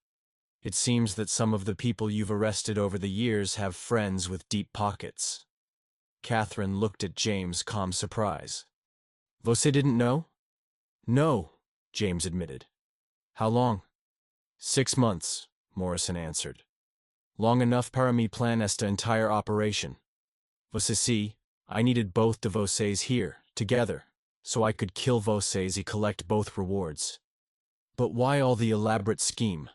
It seems that some of the people you've arrested over the years have friends with deep pockets." Catherine looked at James' calm surprise. "Você didn't know?" "No," James admitted. "How long?" 6 months, Morrison answered. "Long enough para me plan esta entire operation. Você see, I needed both de vocês here, together, so I could kill vocês and collect both rewards." "But why all the elaborate scheme?"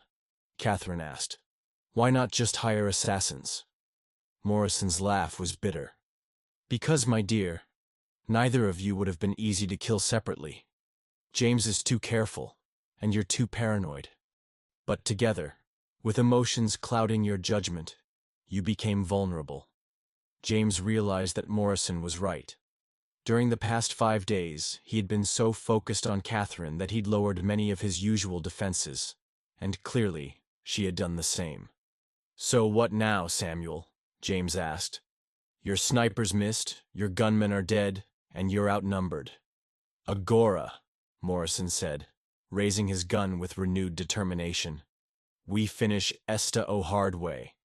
Catherine asked. "Why not just hire assassins?" Morrison's laugh was bitter. "Because, my dear, neither of you would have been easy to kill separately. James is too careful, and you're too paranoid. But together, with emotions clouding your judgment, you became vulnerable." James realized that Morrison was right. During the past 5 days, he had been so focused on Catherine that he'd lowered many of his usual defenses, and clearly, she had done the same. "So what now, Samuel?" James asked. "Your snipers missed, your gunmen are dead, and you're outnumbered." "Agora," Morrison said, raising his gun with renewed determination. "We finish esta o hard way."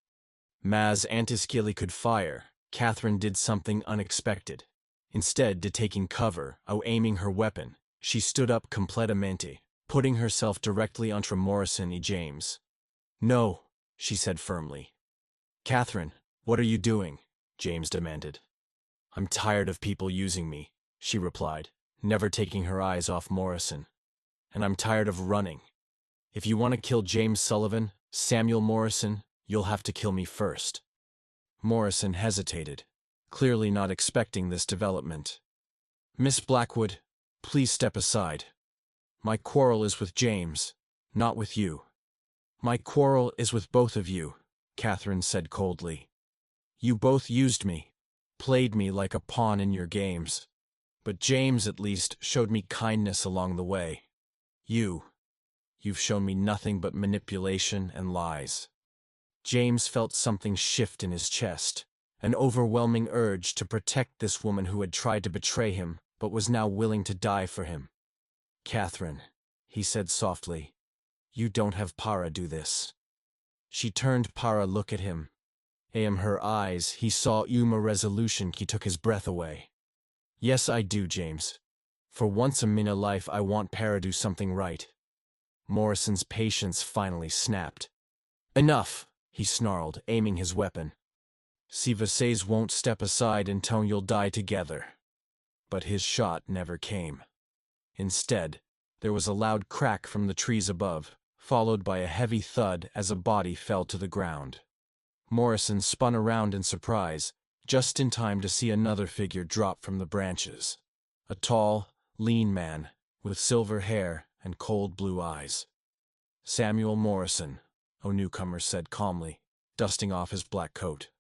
Mas antes que ele could fire, Catherine did something unexpected. Instead de taking cover, or aiming her weapon, she stood up completamente, putting herself directly entre Morrison and James. "No," she said firmly. "Catherine, what are you doing?" James demanded. "I'm tired of people using me," she replied, never taking her eyes off Morrison. "And I'm tired of running. If you want to kill James Sullivan, Samuel Morrison, you'll have to kill me first." Morrison hesitated, clearly not expecting this development. "Miss Blackwood, please step aside. My quarrel is with James, not with you." "My quarrel is with both of you," Catherine said coldly. "You both used me, played me like a pawn in your games. But James, at least, showed me kindness along the way. You've shown me nothing but manipulation and lies." James felt something shift in his chest, an overwhelming urge to protect this woman who had tried to betray him, but was now willing to die for him. "Catherine," he said softly, "you don't have para do this." She turned para look at him. In her eyes, he saw uma resolution qui took his breath away. "Yes, I do, James. For once in my life, I want para do something right." Morrison's patience finally snapped. "Enough," he snarled, aiming his weapon. "Si vocês won't step aside until you'll die together." But his shot never came. Instead, there was a loud crack from the trees above, followed by a heavy thud as a body fell to the ground. Morrison spun around in surprise, just in time to see another figure drop from the branches. A tall, lean man, with silver hair and cold blue eyes. "Samuel Morrison," a newcomer said calmly, dusting off his black coat.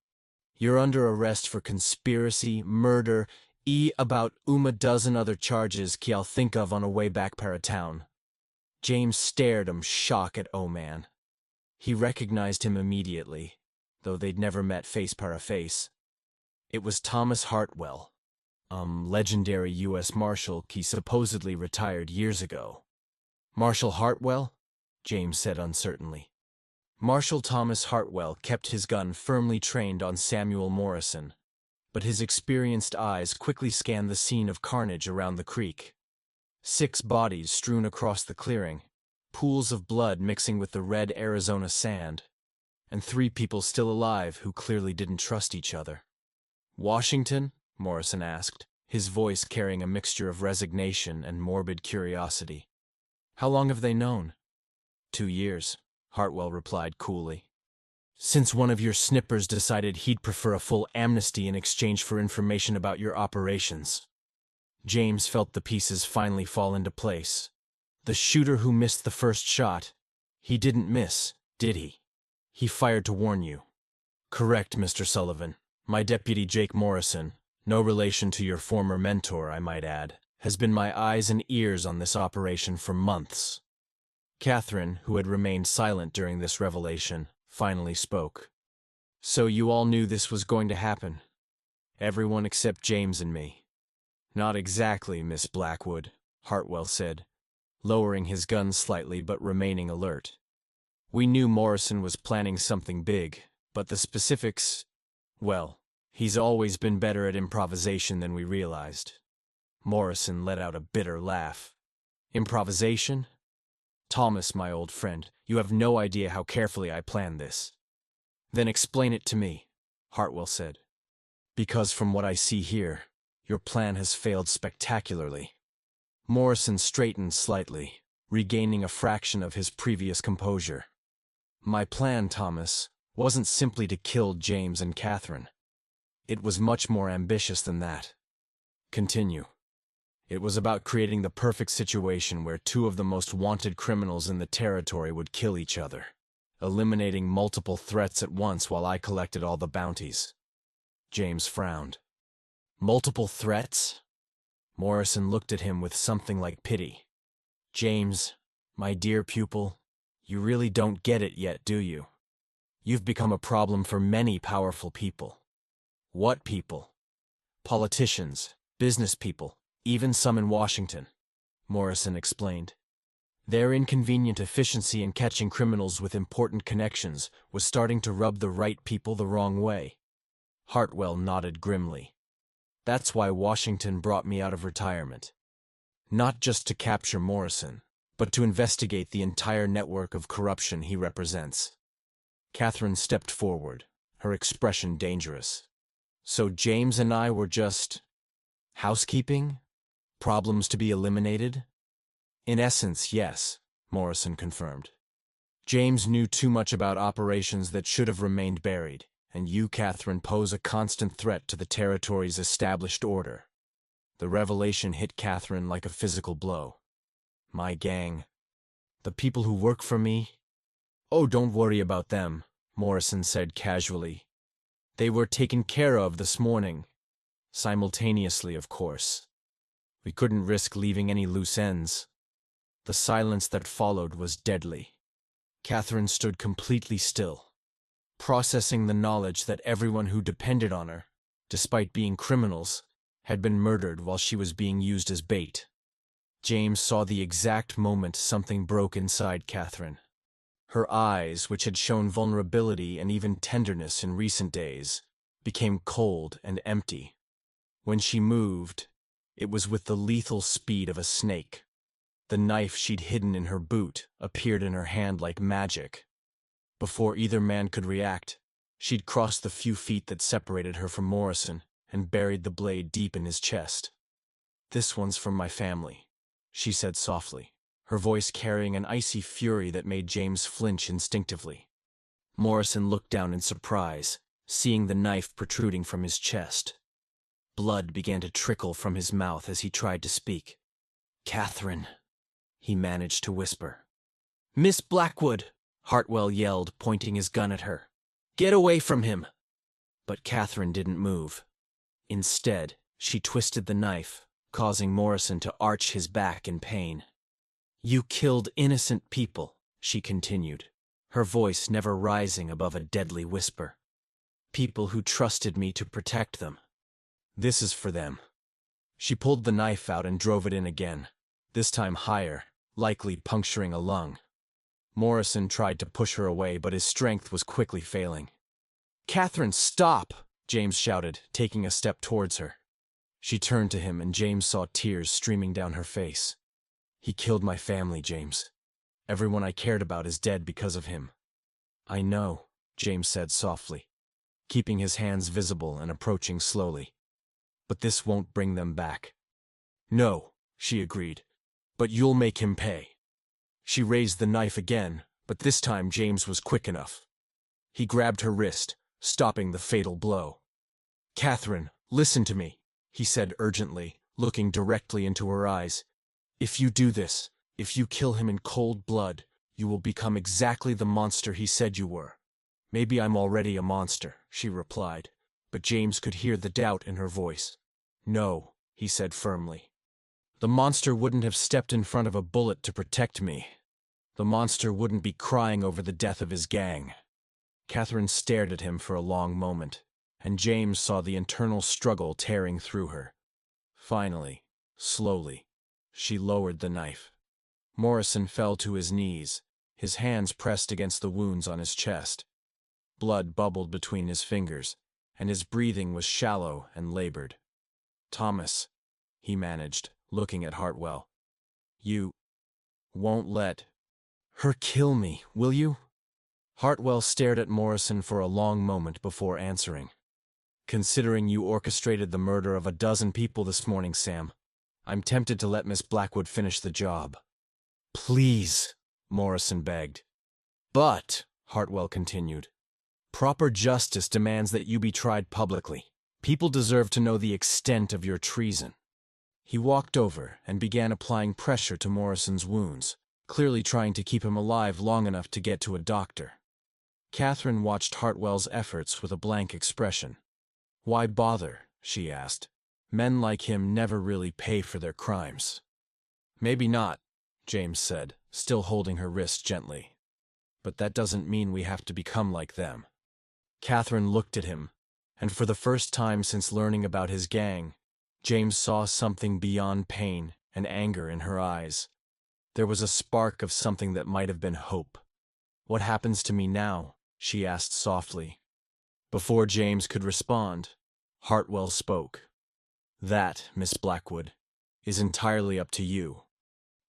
"You're under arrest for conspiracy, murder, about a dozen other charges que I'll think of on a way back para town." James stared shock at O-Man. He recognized him immediately, though they'd never met face para face. It was Thomas Hartwell, Legendary U.S. Marshal he supposedly retired years ago. Marshal Hartwell? James said uncertainly. Marshal Thomas Hartwell kept his gun firmly trained on Samuel Morrison, but his experienced eyes quickly scanned the scene of carnage around the creek. 6 bodies strewn across the clearing, pools of blood mixing with the red Arizona sand, and 3 people still alive who clearly didn't trust each other. Washington? Morrison asked, his voice carrying a mixture of resignation and morbid curiosity. How long have they known? 2 years, Hartwell replied coolly. Since one of your snippers decided he'd prefer a full amnesty in exchange for information about your operations. James felt the pieces finally fall into place. The shooter who missed the first shot, he didn't miss, did he? He fired to warn you. Correct, Mr. Sullivan. My deputy Jake Morrison, no relation to your former mentor, I might add, has been my eyes and ears on this operation for months. Catherine, who had remained silent during this revelation, finally spoke. So you all knew this was going to happen? Everyone except James and me. Not exactly, Miss Blackwood, Hartwell said, lowering his gun slightly but remaining alert. We knew Morrison was planning something big, but the specifics, well, he's always been better at improvisation than we realized. Morrison let out a bitter laugh. Improvisation? Thomas, my old friend, you have no idea how carefully I planned this. Then explain it to me, Hartwell said. Because from what I see here, your plan has failed spectacularly. Morrison straightened slightly, regaining a fraction of his previous composure. My plan, Thomas, wasn't simply to kill James and Catherine. It was much more ambitious than that. Continue. It was about creating the perfect situation where 2 of the most wanted criminals in the territory would kill each other, eliminating multiple threats at once while I collected all the bounties. James frowned. Multiple threats? Morrison looked at him with something like pity. James, my dear pupil, you really don't get it yet, do you? You've become a problem for many powerful people. What people? Politicians, business people, even some in Washington, Morrison explained. Their inconvenient efficiency in catching criminals with important connections was starting to rub the right people the wrong way. Hartwell nodded grimly. That's why Washington brought me out of retirement. Not just to capture Morrison, but to investigate the entire network of corruption he represents. Catherine stepped forward, her expression dangerous. So James and I were just housekeeping? Problems to be eliminated? In essence, yes, Morrison confirmed. James knew too much about operations that should have remained buried, and you, Catherine, pose a constant threat to the territory's established order. The revelation hit Catherine like a physical blow. My gang. The people who work for me? Oh, don't worry about them, Morrison said casually. They were taken care of this morning. Simultaneously, of course. We couldn't risk leaving any loose ends. The silence that followed was deadly. Catherine stood completely still, processing the knowledge that everyone who depended on her, despite being criminals, had been murdered while she was being used as bait. James saw the exact moment something broke inside Catherine. Her eyes, which had shown vulnerability and even tenderness in recent days, became cold and empty. When she moved, it was with the lethal speed of a snake. The knife she'd hidden in her boot appeared in her hand like magic. Before either man could react, she'd crossed the few feet that separated her from Morrison and buried the blade deep in his chest. This one's from my family, she said softly, her voice carrying an icy fury that made James flinch instinctively. Morrison looked down in surprise, seeing the knife protruding from his chest. Blood began to trickle from his mouth as he tried to speak. Catherine, he managed to whisper. Miss Blackwood, Hartwell yelled, pointing his gun at her. Get away from him! But Catherine didn't move. Instead, she twisted the knife, causing Morrison to arch his back in pain. You killed innocent people, she continued, her voice never rising above a deadly whisper. People who trusted me to protect them. This is for them. She pulled the knife out and drove it in again, this time higher, likely puncturing a lung. Morrison tried to push her away, but his strength was quickly failing. "Catherine, stop!" James shouted, taking a step towards her. She turned to him, and James saw tears streaming down her face. "He killed my family, James. Everyone I cared about is dead because of him." "I know," James said softly, keeping his hands visible and approaching slowly. "But this won't bring them back." "No," she agreed, "but you'll make him pay." She raised the knife again, but this time James was quick enough. He grabbed her wrist, stopping the fatal blow. "Catherine, listen to me," he said urgently, looking directly into her eyes. "If you do this, if you kill him in cold blood, you will become exactly the monster he said you were." "Maybe I'm already a monster," she replied, but James could hear the doubt in her voice. "No," he said firmly. "The monster wouldn't have stepped in front of a bullet to protect me. The monster wouldn't be crying over the death of his gang." Catherine stared at him for a long moment, and James saw the internal struggle tearing through her. Finally, slowly, she lowered the knife. Morrison fell to his knees, his hands pressed against the wounds on his chest. Blood bubbled between his fingers, and his breathing was shallow and labored. "Thomas," he managed, looking at Hartwell. "You won't let her kill me, will you?" Hartwell stared at Morrison for a long moment before answering. "Considering you orchestrated the murder of a dozen people this morning, Sam, I'm tempted to let Miss Blackwood finish the job." "Please," Morrison begged. "But," Hartwell continued, "proper justice demands that you be tried publicly. People deserve to know the extent of your treason." He walked over and began applying pressure to Morrison's wounds, clearly trying to keep him alive long enough to get to a doctor. Catherine watched Hartwell's efforts with a blank expression. "Why bother?" she asked. "Men like him never really pay for their crimes." "Maybe not," James said, still holding her wrist gently. "But that doesn't mean we have to become like them." Catherine looked at him, and for the first time since learning about his gang, James saw something beyond pain and anger in her eyes. There was a spark of something that might have been hope. "What happens to me now?" she asked softly. Before James could respond, Hartwell spoke. "That, Miss Blackwood, is entirely up to you."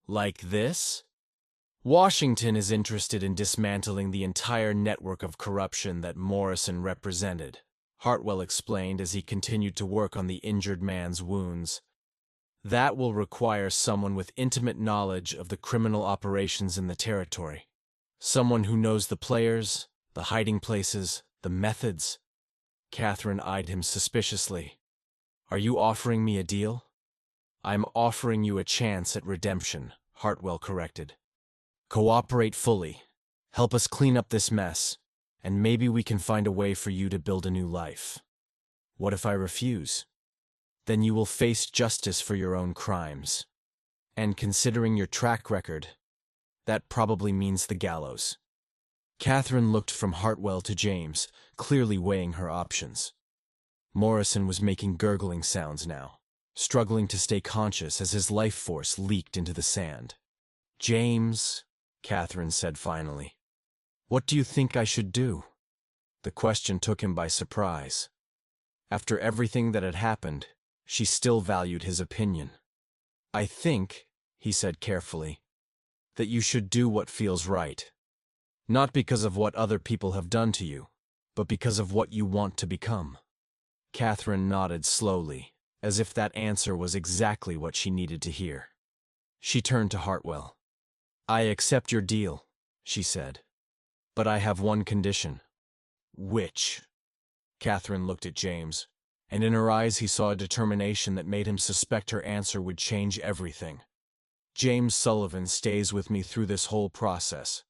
"Like this?" "Washington is interested in dismantling the entire network of corruption that Morrison represented," Hartwell explained as he continued to work on the injured man's wounds. "That will require someone with intimate knowledge of the criminal operations in the territory. Someone who knows the players, the hiding places, the methods." Catherine eyed him suspiciously. "Are you offering me a deal?" "I'm offering you a chance at redemption," Hartwell corrected. "Cooperate fully. Help us clean up this mess, and maybe we can find a way for you to build a new life." "What if I refuse?" "Then you will face justice for your own crimes. And considering your track record, that probably means the gallows." Catherine looked from Hartwell to James, clearly weighing her options. Morrison was making gurgling sounds now, struggling to stay conscious as his life force leaked into the sand. "James," Catherine said finally, "what do you think I should do?" The question took him by surprise. After everything that had happened, she still valued his opinion. "I think," he said carefully, "that you should do what feels right. Not because of what other people have done to you, but because of what you want to become." Catherine nodded slowly, as if that answer was exactly what she needed to hear. She turned to Hartwell. "I accept your deal," she said, "but I have one condition." "Which?" Catherine looked at James, and in her eyes he saw a determination that made him suspect her answer would change everything. "James Sullivan stays with me through this whole process.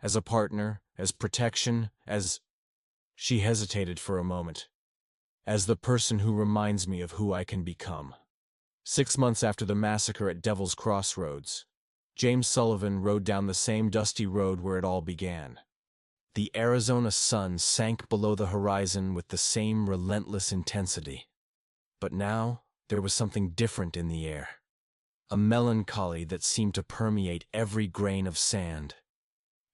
As a partner, as protection, as—" She hesitated for a moment. "As the person who reminds me of who I can become." 6 months after the massacre at Devil's Crossroads, James Sullivan rode down the same dusty road where it all began. The Arizona sun sank below the horizon with the same relentless intensity. But now, there was something different in the air. A melancholy that seemed to permeate every grain of sand,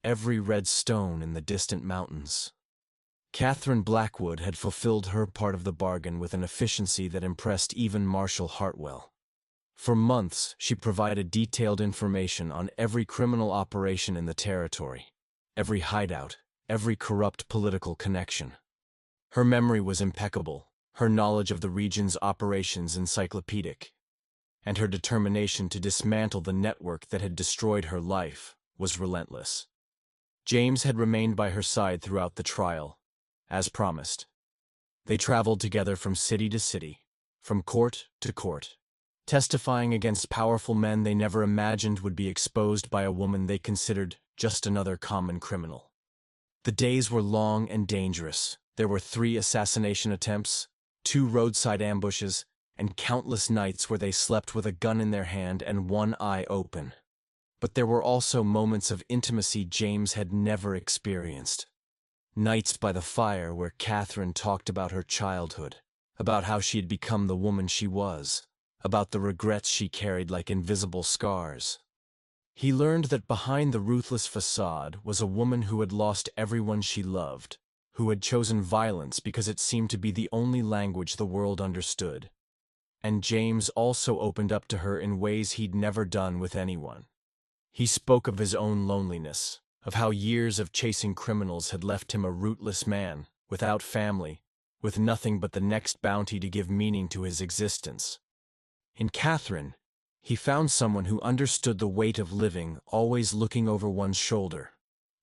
every red stone in the distant mountains. Catherine Blackwood had fulfilled her part of the bargain with an efficiency that impressed even Marshal Hartwell. For months, she provided detailed information on every criminal operation in the territory, every hideout, every corrupt political connection. Her memory was impeccable, her knowledge of the region's operations encyclopedic, and her determination to dismantle the network that had destroyed her life was relentless. James had remained by her side throughout the trial, as promised. They traveled together from city to city, from court to court, testifying against powerful men they never imagined would be exposed by a woman they considered just another common criminal. The days were long and dangerous. There were 3 assassination attempts, 2 roadside ambushes, and countless nights where they slept with a gun in their hand and one eye open. But there were also moments of intimacy James had never experienced. Nights by the fire where Catherine talked about her childhood, about how she had become the woman she was, about the regrets she carried like invisible scars. He learned that behind the ruthless facade was a woman who had lost everyone she loved, who had chosen violence because it seemed to be the only language the world understood. And James also opened up to her in ways he'd never done with anyone. He spoke of his own loneliness, of how years of chasing criminals had left him a rootless man, without family, with nothing but the next bounty to give meaning to his existence. In Catherine, he found someone who understood the weight of living, always looking over one's shoulder,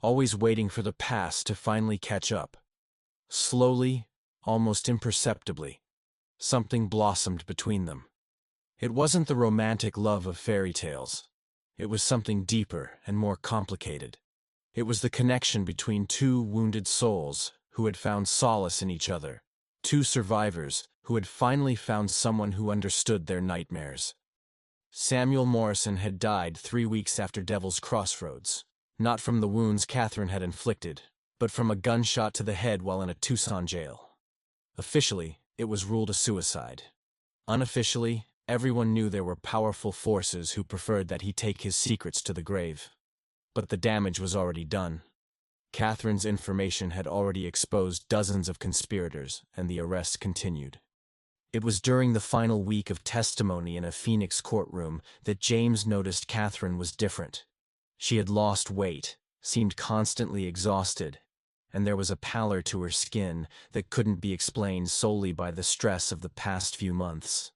always waiting for the past to finally catch up. Slowly, almost imperceptibly, something blossomed between them. It wasn't the romantic love of fairy tales. It was something deeper and more complicated. It was the connection between 2 wounded souls who had found solace in each other, 2 survivors who had finally found someone who understood their nightmares. Samuel Morrison had died 3 weeks after Devil's Crossroads, not from the wounds Catherine had inflicted, but from a gunshot to the head while in a Tucson jail. Officially, it was ruled a suicide. Unofficially, everyone knew there were powerful forces who preferred that he take his secrets to the grave. But the damage was already done. Catherine's information had already exposed dozens of conspirators, and the arrest continued. It was during the final week of testimony in a Phoenix courtroom that James noticed Catherine was different. She had lost weight, seemed constantly exhausted, and there was a pallor to her skin that couldn't be explained solely by the stress of the past few months.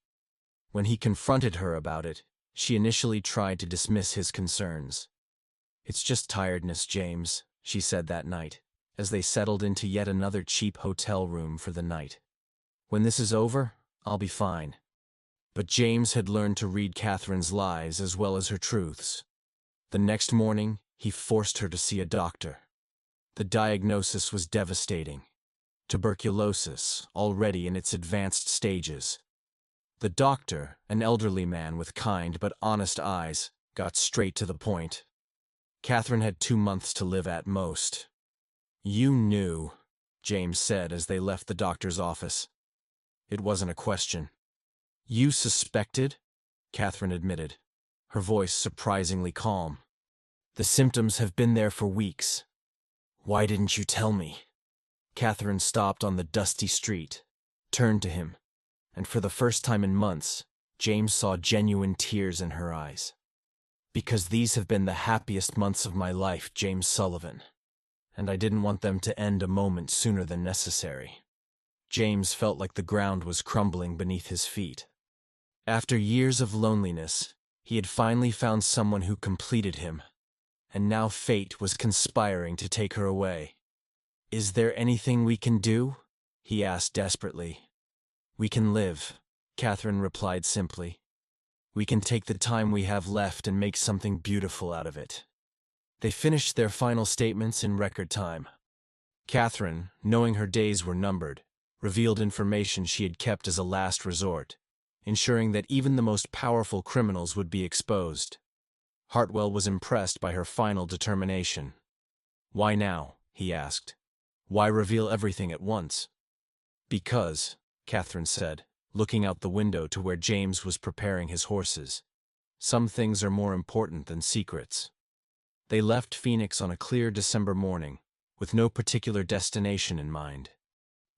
When he confronted her about it, she initially tried to dismiss his concerns. "It's just tiredness, James," she said that night, as they settled into yet another cheap hotel room for the night. "When this is over, I'll be fine." But James had learned to read Catherine's lies as well as her truths. The next morning, he forced her to see a doctor. The diagnosis was devastating. Tuberculosis, already in its advanced stages. The doctor, an elderly man with kind but honest eyes, got straight to the point. Catherine had 2 months to live at most. "You knew," James said as they left the doctor's office. It wasn't a question. "You suspected?" Catherine admitted, her voice surprisingly calm. "The symptoms have been there for weeks. Why didn't you tell me?" Catherine stopped on the dusty street, turned to him, and for the first time in months, James saw genuine tears in her eyes. "Because these have been the happiest months of my life, James Sullivan, and I didn't want them to end a moment sooner than necessary." James felt like the ground was crumbling beneath his feet. After years of loneliness, he had finally found someone who completed him, and now fate was conspiring to take her away. "Is there anything we can do?" he asked desperately. "We can live," Catherine replied simply. "We can take the time we have left and make something beautiful out of it." They finished their final statements in record time. Catherine, knowing her days were numbered, revealed information she had kept as a last resort, ensuring that even the most powerful criminals would be exposed. Hartwell was impressed by her final determination. "Why now?" he asked. "Why reveal everything at once?" "Because," Catherine said, looking out the window to where James was preparing his horses. Some things are more important than secrets. They left Phoenix on a clear December morning, with no particular destination in mind.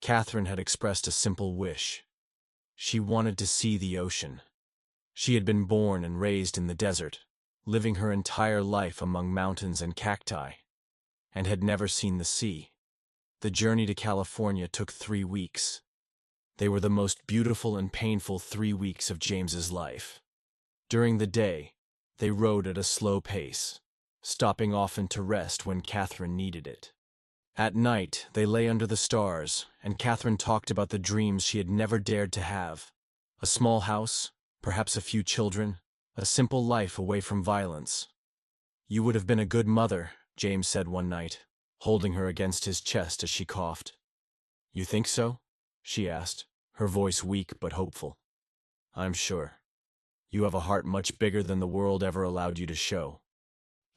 Catherine had expressed a simple wish. She wanted to see the ocean. She had been born and raised in the desert, living her entire life among mountains and cacti, and had never seen the sea. The journey to California took 3 weeks. They were the most beautiful and painful 3 weeks of James's life. During the day, they rode at a slow pace, stopping often to rest when Catherine needed it. At night, they lay under the stars, and Catherine talked about the dreams she had never dared to have. A small house, perhaps a few children, a simple life away from violence. "You would have been a good mother," James said one night, holding her against his chest as she coughed. "You think so?" she asked, her voice weak but hopeful. "I'm sure. You have a heart much bigger than the world ever allowed you to show."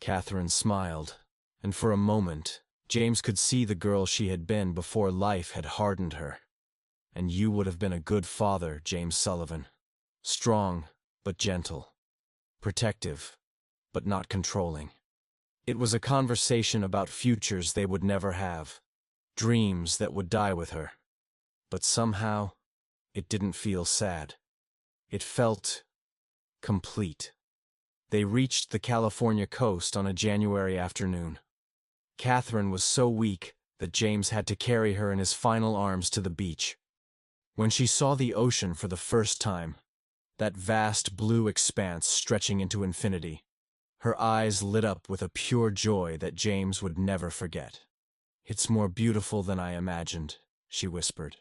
Catherine smiled, and for a moment, James could see the girl she had been before life had hardened her. "And you would have been a good father, James Sullivan. Strong, but gentle. Protective, but not controlling." It was a conversation about futures they would never have, dreams that would die with her. But somehow, it didn't feel sad. It felt complete. They reached the California coast on a January afternoon. Catherine was so weak that James had to carry her in his final arms to the beach. When she saw the ocean for the first time, that vast blue expanse stretching into infinity, her eyes lit up with a pure joy that James would never forget. "It's more beautiful than I imagined," she whispered.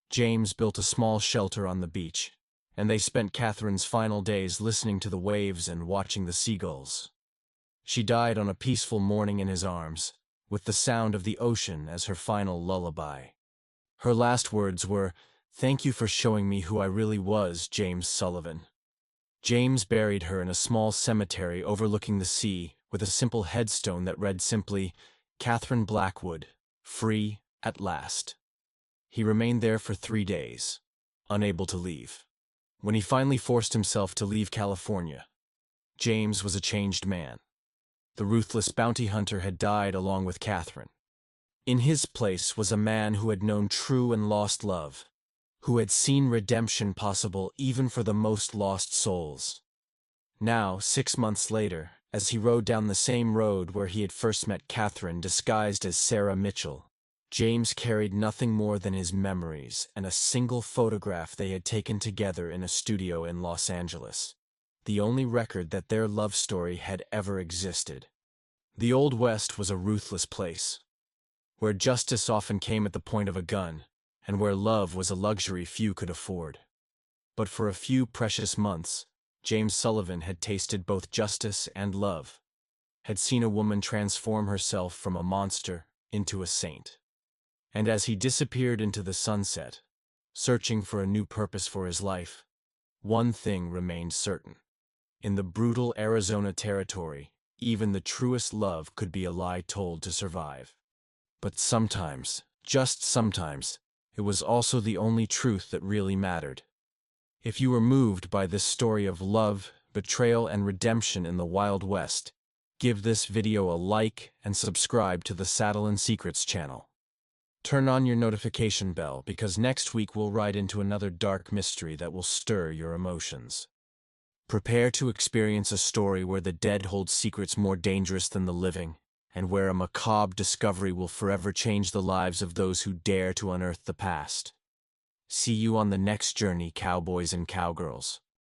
James built a small shelter on the beach, and they spent Catherine's final days listening to the waves and watching the seagulls. She died on a peaceful morning in his arms, with the sound of the ocean as her final lullaby. Her last words were, "Thank you for showing me who I really was, James Sullivan." James buried her in a small cemetery overlooking the sea with a simple headstone that read simply, "Catherine Blackwood, free at last." He remained there for 3 days, unable to leave. When he finally forced himself to leave California, James was a changed man. The ruthless bounty hunter had died along with Catherine. In his place was a man who had known true and lost love, who had seen redemption possible even for the most lost souls. Now, 6 months later, as he rode down the same road where he had first met Catherine disguised as Sarah Mitchell, James carried nothing more than his memories and a single photograph they had taken together in a studio in Los Angeles, the only record that their love story had ever existed. The Old West was a ruthless place, where justice often came at the point of a gun, and where love was a luxury few could afford. But for a few precious months, James Sullivan had tasted both justice and love, had seen a woman transform herself from a monster into a saint. And as he disappeared into the sunset, searching for a new purpose for his life, one thing remained certain. In the brutal Arizona territory, even the truest love could be a lie told to survive. But sometimes, just sometimes, it was also the only truth that really mattered. If you were moved by this story of love, betrayal, and redemption in the Wild West, give this video a like and subscribe to the Saddle and Secrets channel. Turn on your notification bell because next week we'll ride into another dark mystery that will stir your emotions. Prepare to experience a story where the dead hold secrets more dangerous than the living, and where a macabre discovery will forever change the lives of those who dare to unearth the past. See you on the next journey, cowboys and cowgirls.